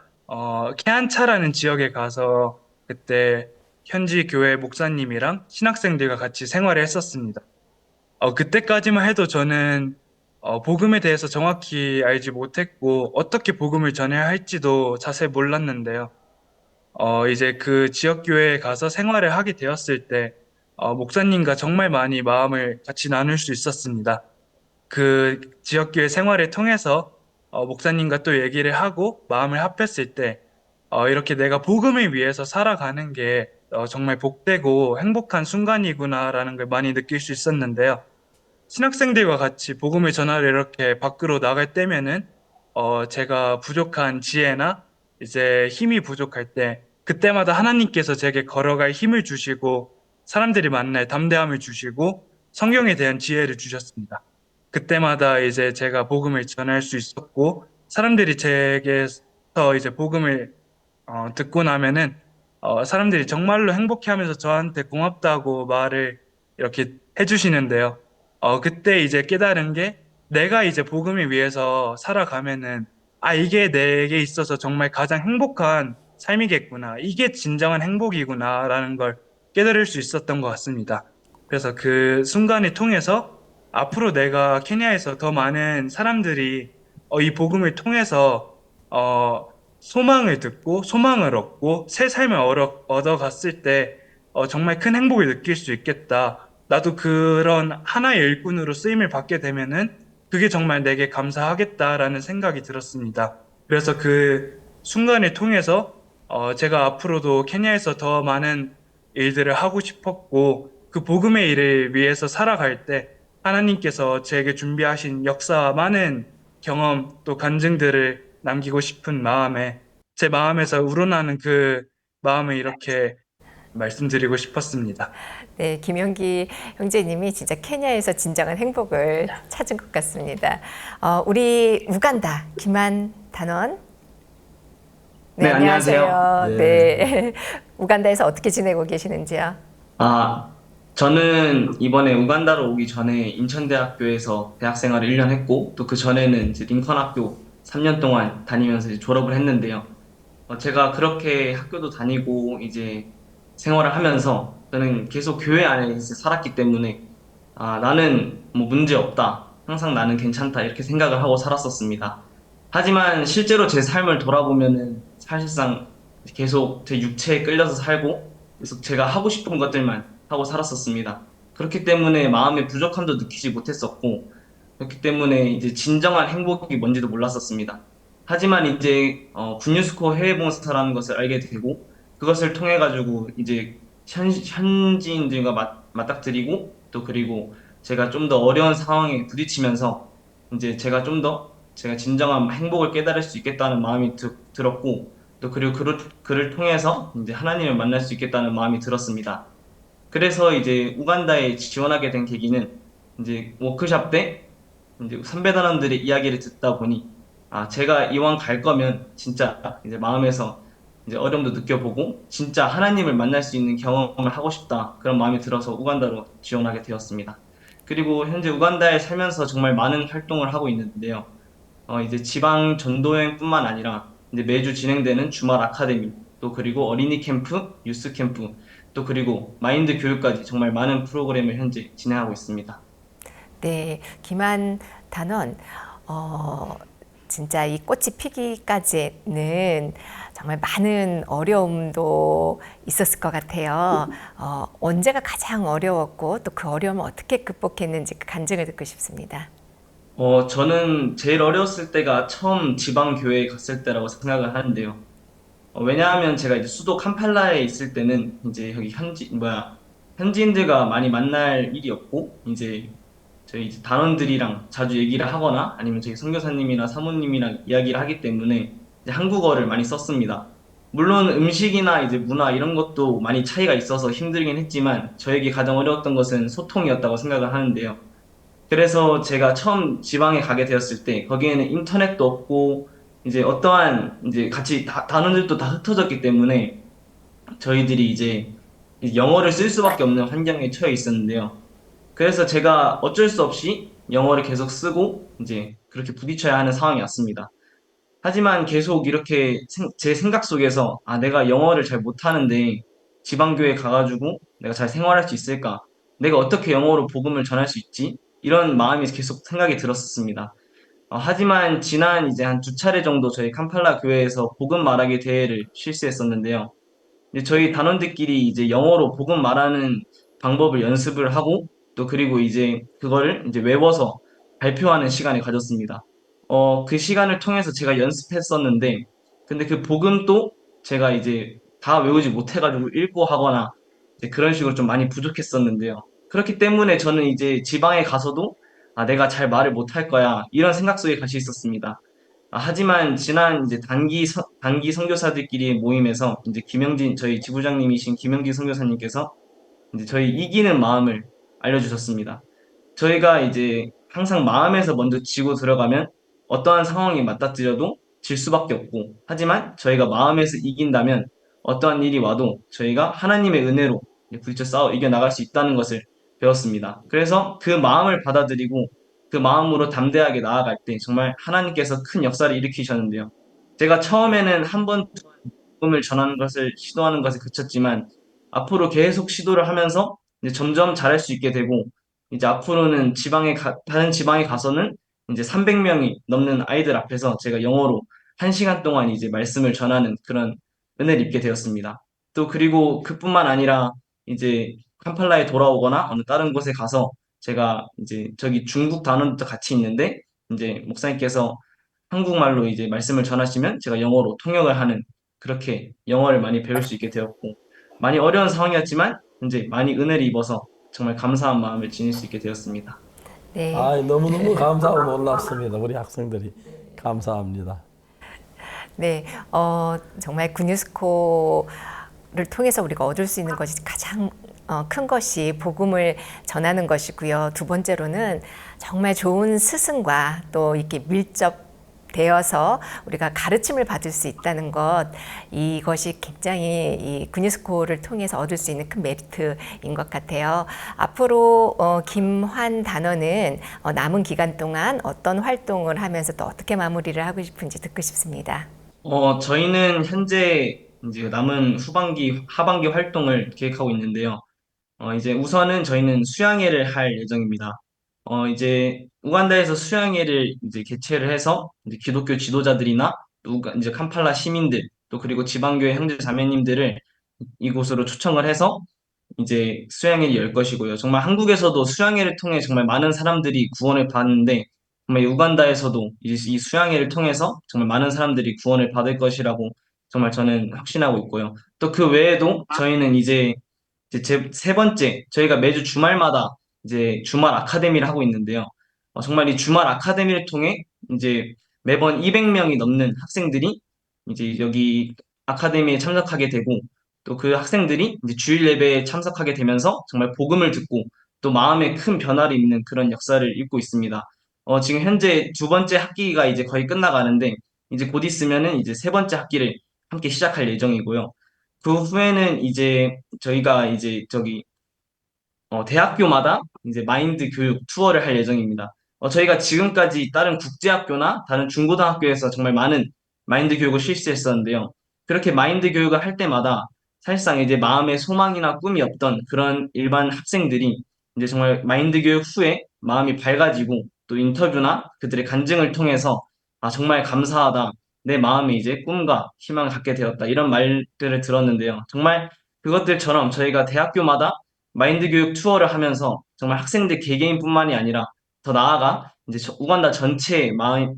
케안차라는 지역에 가서 그때 현지 교회 목사님이랑 신학생들과 같이 생활을 했었습니다. 그때까지만 해도 저는 복음에 대해서 정확히 알지 못했고 어떻게 복음을 전해야 할지도 자세히 몰랐는데요. 이제 그 지역교회에 가서 생활을 하게 되었을 때 목사님과 정말 많이 마음을 같이 나눌 수 있었습니다. 그 지역교회 생활을 통해서 목사님과 또 얘기를 하고 마음을 합했을 때 이렇게 내가 복음을 위해서 살아가는 게 정말 복되고 행복한 순간이구나라는 걸 많이 느낄 수 있었는데요. 신학생들과 같이 복음을 전하러 이렇게 밖으로 나갈 때면은 제가 부족한 지혜나 이제 힘이 부족할 때 그때마다 하나님께서 제게 걸어갈 힘을 주시고 사람들이 만날 담대함을 주시고 성경에 대한 지혜를 주셨습니다. 그때마다 이제 제가 복음을 전할 수 있었고 사람들이 제게서 이제 복음을 듣고 나면은 사람들이 정말로 행복해하면서 저한테 고맙다고 말을 이렇게 해주시는데요. 그때 이제 깨달은 게 내가 이제 복음을 위해서 살아가면은 이게 내게 있어서 정말 가장 행복한 삶이겠구나. 이게 진정한 행복이구나라는 걸 깨달을 수 있었던 것 같습니다. 그래서 그 순간을 통해서 앞으로 내가 케냐에서 더 많은 사람들이 이 복음을 통해서 소망을 듣고 소망을 얻고 새 삶을 얻어갔을 때 정말 큰 행복을 느낄 수 있겠다. 나도 그런 하나의 일꾼으로 쓰임을 받게 되면은 그게 정말 내게 감사하겠다라는 생각이 들었습니다. 그래서 그 순간을 통해서 제가 앞으로도 케냐에서 더 많은 일들을 하고 싶었고 그 복음의 일을 위해서 살아갈 때 하나님께서 제게 준비하신 역사와 많은 경험 또 간증들을 남기고 싶은 마음에 제 마음에서 우러나는 그 마음을 이렇게 말씀드리고 싶었습니다. 네, 김영기 형제님이 진짜 케냐에서 진정한 행복을 찾은 것 같습니다. 우리 우간다 김한 단원. 네, 안녕하세요. 네. 우간다에서 어떻게 지내고 계시는지요? 저는 이번에 우간다로 오기 전에 인천대학교에서 대학 생활을 1년 했고, 또 그 전에는 이제 링컨학교 3년 동안 다니면서 이제 졸업을 했는데요. 제가 그렇게 학교도 다니고 이제 생활을 하면서 저는 계속 교회 안에 이제 살았기 때문에 나는 뭐 문제 없다. 항상 나는 괜찮다. 이렇게 생각을 하고 살았었습니다. 하지만 실제로 제 삶을 돌아보면은 사실상 계속 제 육체에 끌려서 살고 계속 제가 하고 싶은 것들만 하고 살았었습니다. 그렇기 때문에 마음의 부족함도 느끼지 못했었고 그렇기 때문에 이제 진정한 행복이 뭔지도 몰랐었습니다. 하지만 이제 군유스코 해외봉사라는 것을 알게 되고 그것을 통해 가지고 이제 현지인들과 맞닥뜨리고 또 그리고 제가 좀 더 어려운 상황에 부딪히면서 이제 제가 좀 더 제가 진정한 행복을 깨달을 수 있겠다는 마음이 들었고 또 그리고 그를 통해서 이제 하나님을 만날 수 있겠다는 마음이 들었습니다. 그래서 이제 우간다에 지원하게 된 계기는 이제 워크숍 때 이제 선배단원들의 이야기를 듣다 보니 제가 이왕 갈 거면 진짜 이제 마음에서 이제 어려움도 느껴보고 진짜 하나님을 만날 수 있는 경험을 하고 싶다 그런 마음이 들어서 우간다로 지원하게 되었습니다. 그리고 현재 우간다에 살면서 정말 많은 활동을 하고 있는데요. 이제 지방 전도여행뿐만 아니라 이제 매주 진행되는 주말 아카데미 또 그리고 어린이 캠프, 유스 캠프 또 그리고 마인드 교육까지 정말 많은 프로그램을 현재 진행하고 있습니다. 네, 김한 단원 진짜 이 꽃이 피기까지는 정말 많은 어려움도 있었을 것 같아요. 언제가 가장 어려웠고 또 그 어려움을 어떻게 극복했는지 그 간증을 듣고 싶습니다. 저는 제일 어려웠을 때가 처음 지방교회에 갔을 때라고 생각을 하는데요. 왜냐하면 제가 이제 수도 캄팔라에 있을 때는 이제 여기 현지인들과 많이 만날 일이 없고 이제 저희 이제 단원들이랑 자주 얘기를 하거나 아니면 저희 선교사님이나 사모님이랑 이야기를 하기 때문에 이제 한국어를 많이 썼습니다. 물론 음식이나 이제 문화 이런 것도 많이 차이가 있어서 힘들긴 했지만 저에게 가장 어려웠던 것은 소통이었다고 생각을 하는데요. 그래서 제가 처음 지방에 가게 되었을 때 거기에는 인터넷도 없고 이제 어떠한 이제 같이 단원들도 다 흩어졌기 때문에 저희들이 이제 영어를 쓸 수밖에 없는 환경에 처해 있었는데요. 그래서 제가 어쩔 수 없이 영어를 계속 쓰고 이제 그렇게 부딪혀야 하는 상황이 왔습니다. 하지만 계속 이렇게 제 생각 속에서 내가 영어를 잘 못하는데 지방교회 가가지고 내가 잘 생활할 수 있을까? 내가 어떻게 영어로 복음을 전할 수 있지? 이런 마음이 계속 생각이 들었었습니다. 하지만 지난 이제 한 2차례 정도 저희 캄팔라 교회에서 복음 말하기 대회를 실시했었는데요. 이제 저희 단원들끼리 이제 영어로 복음 말하는 방법을 연습을 하고 또 그리고 이제 그거를 이제 외워서 발표하는 시간을 가졌습니다. 그 시간을 통해서 제가 연습했었는데 근데 그 복음도 제가 이제 다 외우지 못해가지고 읽고 하거나 이제 그런 식으로 좀 많이 부족했었는데요. 그렇기 때문에 저는 이제 지방에 가서도 내가 잘 말을 못할 거야 이런 생각 속에 같이 있었습니다. 하지만 지난 이제 단기 선교사들끼리의 모임에서 이제 저희 지부장님이신 김영진 선교사님께서 이제 저희 이기는 마음을 알려주셨습니다. 저희가 이제 항상 마음에서 먼저 지고 들어가면 어떠한 상황이 맞닥뜨려도 질 수밖에 없고, 하지만 저희가 마음에서 이긴다면 어떠한 일이 와도 저희가 하나님의 은혜로 부딪혀 싸워 이겨나갈 수 있다는 것을 배웠습니다. 그래서 그 마음을 받아들이고 그 마음으로 담대하게 나아갈 때 정말 하나님께서 큰 역사를 일으키셨는데요. 제가 처음에는 한 번, 복음을 전하는 것을 시도하는 것에 그쳤지만 앞으로 계속 시도를 하면서 이제 점점 잘할 수 있게 되고, 이제 앞으로는 다른 지방에 가서는 이제 300명이 넘는 아이들 앞에서 제가 영어로 1시간 동안 이제 말씀을 전하는 그런 은혜를 입게 되었습니다. 또 그리고 그뿐만 아니라 이제 캄팔라에 돌아오거나 어느 다른 곳에 가서 제가 이제 저기 중국 단원도 같이 있는데 이제 목사님께서 한국말로 이제 말씀을 전하시면 제가 영어로 통역을 하는, 그렇게 영어를 많이 배울 수 있게 되었고, 많이 어려운 상황이었지만 이제 많이 은혜를 입어서 정말 감사한 마음을 지닐 수 있게 되었습니다. 네. 너무너무 감사하고 놀랍습니다. 우리 학생들이 감사합니다. 네, 정말 군유스코를 통해서 우리가 얻을 수 있는 것이 가장 큰 것이 복음을 전하는 것이고요. 두 번째로는 정말 좋은 스승과 또 이렇게 밀접되어서 우리가 가르침을 받을 수 있다는 것, 이것이 굉장히 이 군유스코를 통해서 얻을 수 있는 큰 메리트인 것 같아요. 앞으로 김환 단원은 남은 기간 동안 어떤 활동을 하면서 또 어떻게 마무리를 하고 싶은지 듣고 싶습니다. 저희는 현재 이제 남은 하반기 활동을 계획하고 있는데요. 이제 우선은 저희는 수양회를 할 예정입니다. 이제 우간다에서 수양회를 이제 개최를 해서 이제 기독교 지도자들이나 또 이제 캄팔라 시민들, 또 그리고 지방교회 형제 자매님들을 이곳으로 초청을 해서 이제 수양회를 열 것이고요. 정말 한국에서도 수양회를 통해 정말 많은 사람들이 구원을 받는데, 정말 우간다에서도 이 수양회를 통해서 정말 많은 사람들이 구원을 받을 것이라고 정말 저는 확신하고 있고요. 또 그 외에도 저희는 이제 세 번째, 저희가 매주 주말마다 이제 주말 아카데미를 하고 있는데요. 정말 이 주말 아카데미를 통해 이제 매번 200명이 넘는 학생들이 이제 여기 아카데미에 참석하게 되고, 또 그 학생들이 이제 주일 예배에 참석하게 되면서 정말 복음을 듣고 또 마음에 큰 변화를 입는 그런 역사를 입고 있습니다. 지금 현재 두 번째 학기가 이제 거의 끝나가는데, 이제 곧 있으면은 이제 세 번째 학기를 함께 시작할 예정이고요. 그 후에는 이제 저희가 이제 대학교마다 이제 마인드 교육 투어를 할 예정입니다. 저희가 지금까지 다른 국제학교나 다른 중고등학교에서 정말 많은 마인드 교육을 실시했었는데요. 그렇게 마인드 교육을 할 때마다 사실상 이제 마음의 소망이나 꿈이 없던 그런 일반 학생들이 이제 정말 마인드 교육 후에 마음이 밝아지고, 또 인터뷰나 그들의 간증을 통해서 정말 감사하다, 내 마음에 이제 꿈과 희망을 갖게 되었다, 이런 말들을 들었는데요. 정말 그것들처럼 저희가 대학교마다 마인드 교육 투어를 하면서 정말 학생들 개개인뿐만이 아니라 더 나아가 이제 우간다 전체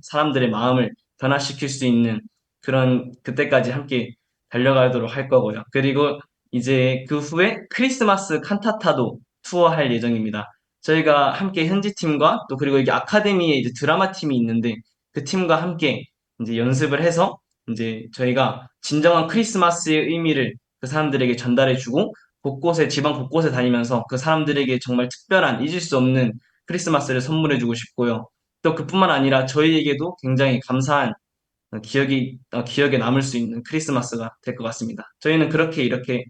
사람들의 마음을 변화시킬 수 있는 그런, 그때까지 함께 달려가도록 할 거고요. 그리고 이제 그 후에 크리스마스 칸타타도 투어할 예정입니다. 저희가 함께 현지팀과 또 그리고 이게 아카데미에 이제 드라마 팀이 있는데, 그 팀과 함께 이제 연습을 해서 이제 저희가 진정한 크리스마스의 의미를 그 사람들에게 전달해주고, 지방 곳곳에 다니면서 그 사람들에게 정말 특별한, 잊을 수 없는 크리스마스를 선물해주고 싶고요. 또 그뿐만 아니라 저희에게도 굉장히 감사한 기억에 남을 수 있는 크리스마스가 될 것 같습니다. 저희는 그렇게 이렇게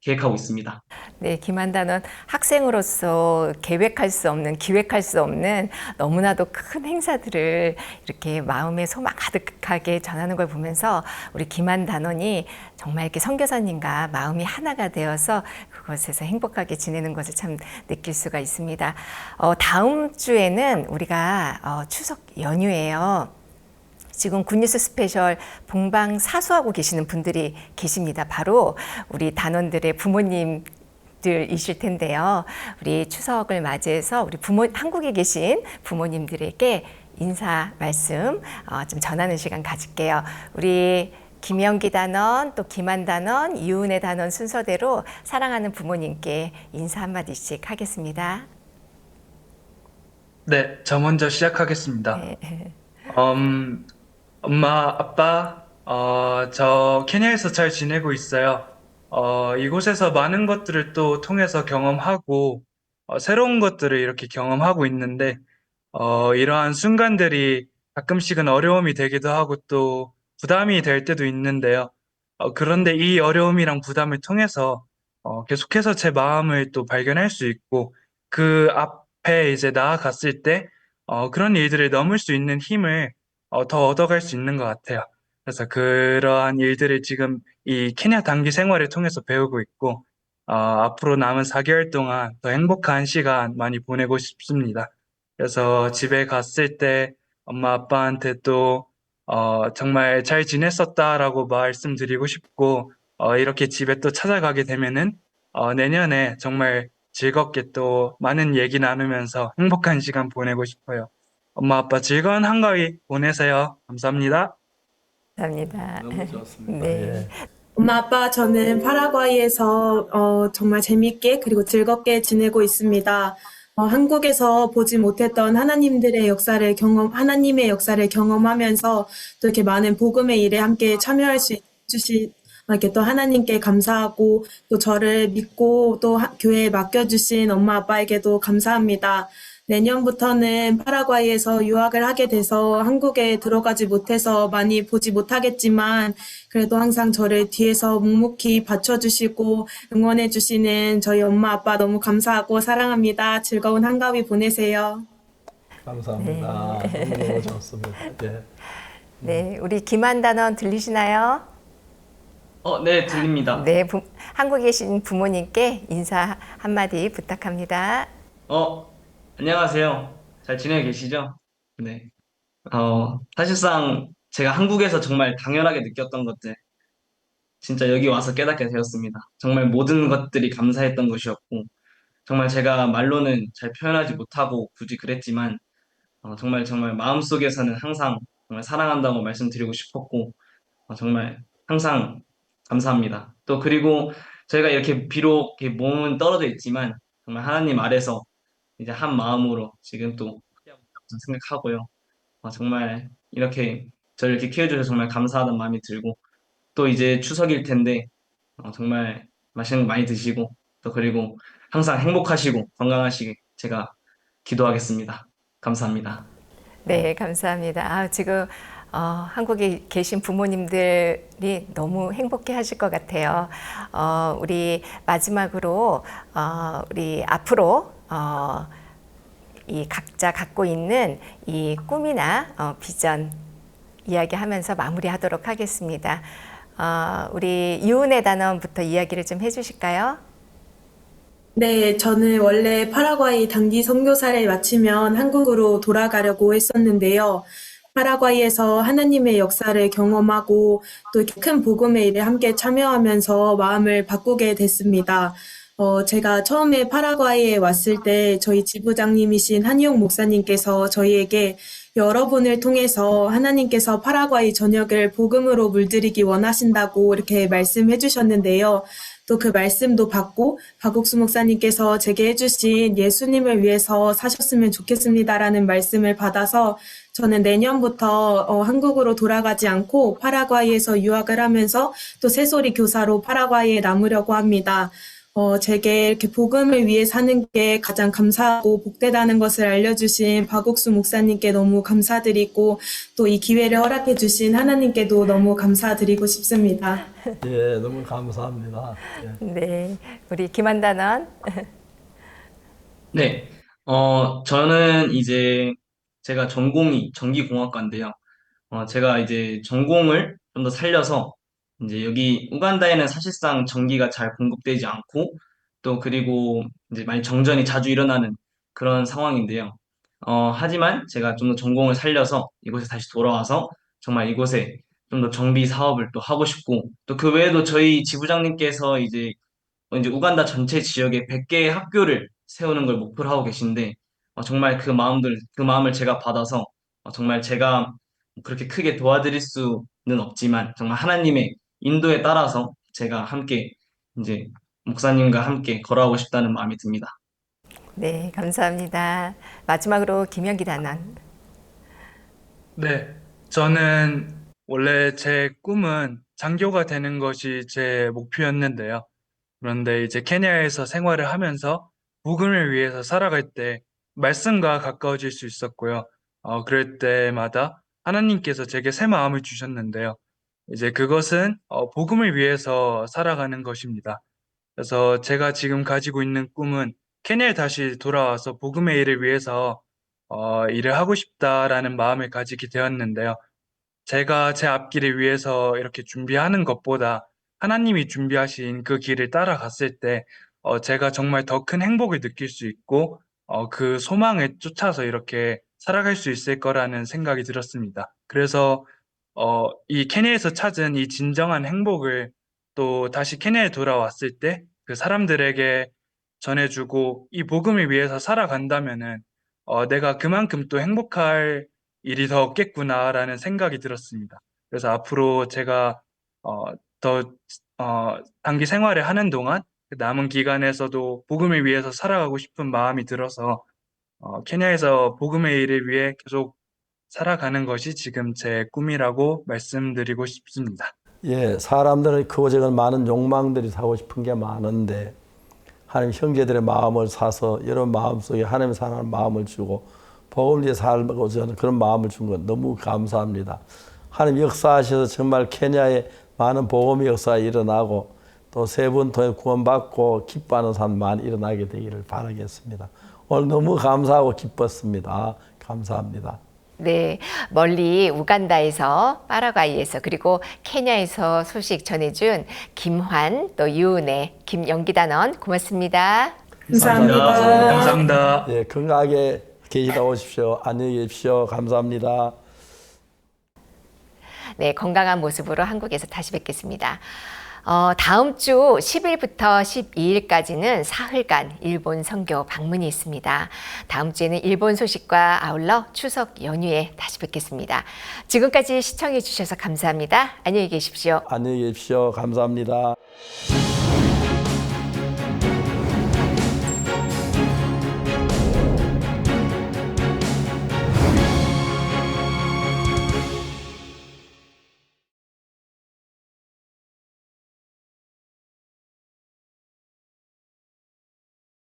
계획하고 있습니다. 네, 김한단은 학생으로서 계획할 수 없는, 기획할 수 없는 너무나도 큰 행사들을 이렇게 마음의 소망 가득하게 전하는 걸 보면서 우리 김한단원이 정말 이렇게 선교사님과 마음이 하나가 되어서 그것에서 행복하게 지내는 것을 참 느낄 수가 있습니다. 다음 주에는 우리가 추석 연휴예요. 지금 굿뉴스 스페셜 봉방 사수하고 계시는 분들이 계십니다. 바로 우리 단원들의 부모님들이실 텐데요. 우리 추석을 맞이해서 우리 한국에 계신 부모님들에게 인사 말씀 좀 전하는 시간 가질게요. 우리 김영기 단원, 또 김한 단원, 이은혜 단원 순서대로 사랑하는 부모님께 인사 한마디씩 하겠습니다. 네, 저 먼저 시작하겠습니다. 네. 엄마, 아빠, 저 케냐에서 잘 지내고 있어요. 이곳에서 많은 것들을 또 통해서 경험하고, 새로운 것들을 이렇게 경험하고 있는데, 이러한 순간들이 가끔씩은 어려움이 되기도 하고 또 부담이 될 때도 있는데요. 그런데 이 어려움이랑 부담을 통해서 계속해서 제 마음을 또 발견할 수 있고 그 앞에 이제 나아갔을 때 그런 일들을 넘을 수 있는 힘을 더 얻어갈 수 있는 것 같아요. 그래서 그러한 일들을 지금 이 케냐 단기 생활을 통해서 배우고 있고 앞으로 남은 4개월 동안 더 행복한 시간 많이 보내고 싶습니다. 그래서 집에 갔을 때 엄마 아빠한테 또 정말 잘 지냈었다라고 말씀드리고 싶고 이렇게 집에 또 찾아가게 되면은 내년에 정말 즐겁게 또 많은 얘기 나누면서 행복한 시간 보내고 싶어요. 엄마 아빠 즐거운 한가위 보내세요. 감사합니다. 감사합니다. 너무 좋습니다. 네. 예. 엄마, 아빠, 저는 파라과이에서 정말 재밌게 그리고 즐겁게 지내고 있습니다. 한국에서 보지 못했던 하나님의 역사를 경험하면서 또 이렇게 많은 복음의 일에 함께 참여할 수 주신 이렇게 또 하나님께 감사하고 또 저를 믿고 또 교회에 맡겨주신 엄마 아빠에게도 감사합니다. 내년부터는 파라과이에서 유학을 하게 돼서 한국에 들어가지 못해서 많이 보지 못하겠지만 그래도 항상 저를 뒤에서 묵묵히 받쳐주시고 응원해주시는 저희 엄마 아빠 너무 감사하고 사랑합니다. 즐거운 한가위 보내세요. 감사합니다. 너무 좋습니다. 예. 네, 우리 김한 단원 들리시나요? 네, 들립니다. 네, 한국에 계신 부모님께 인사 한마디 부탁합니다. 안녕하세요. 잘 지내고 계시죠? 네. 사실상 제가 한국에서 정말 당연하게 느꼈던 것들, 진짜 여기 와서 깨닫게 되었습니다. 정말 모든 것들이 감사했던 것이었고, 정말 제가 말로는 잘 표현하지 못하고 굳이 그랬지만, 정말 정말 마음속에서는 항상 정말 사랑한다고 말씀드리고 싶었고, 정말 항상 감사합니다. 또 그리고 저희가 이렇게 비록 이렇게 몸은 떨어져 있지만, 정말 하나님 아래서 이제 한 마음으로 지금 또 생각하고요. 정말 이렇게 저를 이렇게 키워주셔서 정말 감사하다는 마음이 들고 또 이제 추석일 텐데 정말 맛있는 거 많이 드시고 또 그리고 항상 행복하시고 건강하시게 제가 기도하겠습니다. 감사합니다. 네, 감사합니다. 지금 한국에 계신 부모님들이 너무 행복해 하실 것 같아요. 우리 마지막으로 우리 앞으로 이 각자 갖고 있는 이 꿈이나 비전 이야기하면서 마무리하도록 하겠습니다. 우리 이은혜 단원부터 이야기를 좀 해주실까요? 네, 저는 원래 파라과이 단기 선교사를 마치면 한국으로 돌아가려고 했었는데요. 파라과이에서 하나님의 역사를 경험하고 또 큰 복음의 일에 함께 참여하면서 마음을 바꾸게 됐습니다. 제가 처음에 파라과이에 왔을 때 저희 지부장님이신 한희용 목사님께서 저희에게 여러분을 통해서 하나님께서 파라과이 전역을 복음으로 물들이기 원하신다고 이렇게 말씀해 주셨는데요. 또 그 말씀도 받고 박옥수 목사님께서 제게 해주신 예수님을 위해서 사셨으면 좋겠습니다라는 말씀을 받아서 저는 내년부터 한국으로 돌아가지 않고 파라과이에서 유학을 하면서 또 새소리 교사로 파라과이에 남으려고 합니다. 제게 이렇게 복음을 위해 사는 게 가장 감사하고 복되다는 것을 알려주신 박옥수 목사님께 너무 감사드리고 또 이 기회를 허락해 주신 하나님께도 너무 감사드리고 싶습니다. 예, 너무 감사합니다. 예. 네, 우리 김한 단원. 네, 저는 이제 제가 전공이 전기공학과인데요. 제가 이제 전공을 좀 더 살려서 이제 여기 우간다에는 사실상 전기가 잘 공급되지 않고 또 그리고 이제 많이 정전이 자주 일어나는 그런 상황인데요. 하지만 제가 좀 더 전공을 살려서 이곳에 다시 돌아와서 정말 이곳에 좀 더 정비 사업을 또 하고 싶고 또 그 외에도 저희 지부장님께서 이제 우간다 전체 지역에 100개의 학교를 세우는 걸 목표로 하고 계신데 정말 그 마음을 제가 받아서 정말 제가 그렇게 크게 도와드릴 수는 없지만 정말 하나님의 인도에 따라서 제가 함께 이제 목사님과 함께 걸어가고 싶다는 마음이 듭니다. 네, 감사합니다. 마지막으로 김영기 단원. 네, 저는 원래 제 꿈은 장교가 되는 것이 제 목표였는데요. 그런데 이제 케냐에서 생활을 하면서 복음을 위해서 살아갈 때 말씀과 가까워질 수 있었고요. 그럴 때마다 하나님께서 제게 새 마음을 주셨는데요. 이제 그것은 복음을 위해서 살아가는 것입니다. 그래서 제가 지금 가지고 있는 꿈은 케냐에 다시 돌아와서 복음의 일을 위해서 일을 하고 싶다라는 마음을 가지게 되었는데요. 제가 제 앞길을 위해서 이렇게 준비하는 것보다 하나님이 준비하신 그 길을 따라갔을 때 제가 정말 더 큰 행복을 느낄 수 있고 그 소망을 쫓아서 이렇게 살아갈 수 있을 거라는 생각이 들었습니다. 그래서 이 케냐에서 찾은 이 진정한 행복을 또 다시 케냐에 돌아왔을 때 그 사람들에게 전해주고 이 복음을 위해서 살아간다면은 내가 그만큼 또 행복할 일이 더 없겠구나라는 생각이 들었습니다. 그래서 앞으로 제가 더 단기 생활을 하는 동안 남은 기간에서도 복음을 위해서 살아가고 싶은 마음이 들어서 케냐에서 복음의 일을 위해 계속 살아가는 것이 지금 제 꿈이라고 말씀드리고 싶습니다. 예, 사람들은 크고 작은 많은 욕망들이 사고 싶은 게 많은데 하나님 형제들의 마음을 사서 여러분 마음속에 하나님 사랑하는 마음을 주고 복음을 위해 살고자 하는 그런 마음을 준 건 너무 감사합니다. 하나님 역사하셔서 정말 케냐에 많은 복음의 역사가 일어나고 또 세 분 통해 구원받고 기뻐하는 사람 많이 일어나게 되기를 바라겠습니다. 오늘 너무 감사하고 기뻤습니다. 감사합니다. 네, 멀리 우간다에서, 파라과이에서, 그리고 케냐에서 소식 전해준 김환, 또 유은혜, 김영기 단원 고맙습니다. 감사합니다. 감사합니다. 예, 건강하게 계시다 오십시오. 안녕히 계십시오. 감사합니다. 네, 건강한 모습으로 한국에서 다시 뵙겠습니다. 다음 주 10일부터 12일까지는 사흘간 일본 선교 방문이 있습니다. 다음 주에는 일본 소식과 아울러 추석 연휴에 다시 뵙겠습니다. 지금까지 시청해 주셔서 감사합니다. 안녕히 계십시오. 안녕히 계십시오. 감사합니다.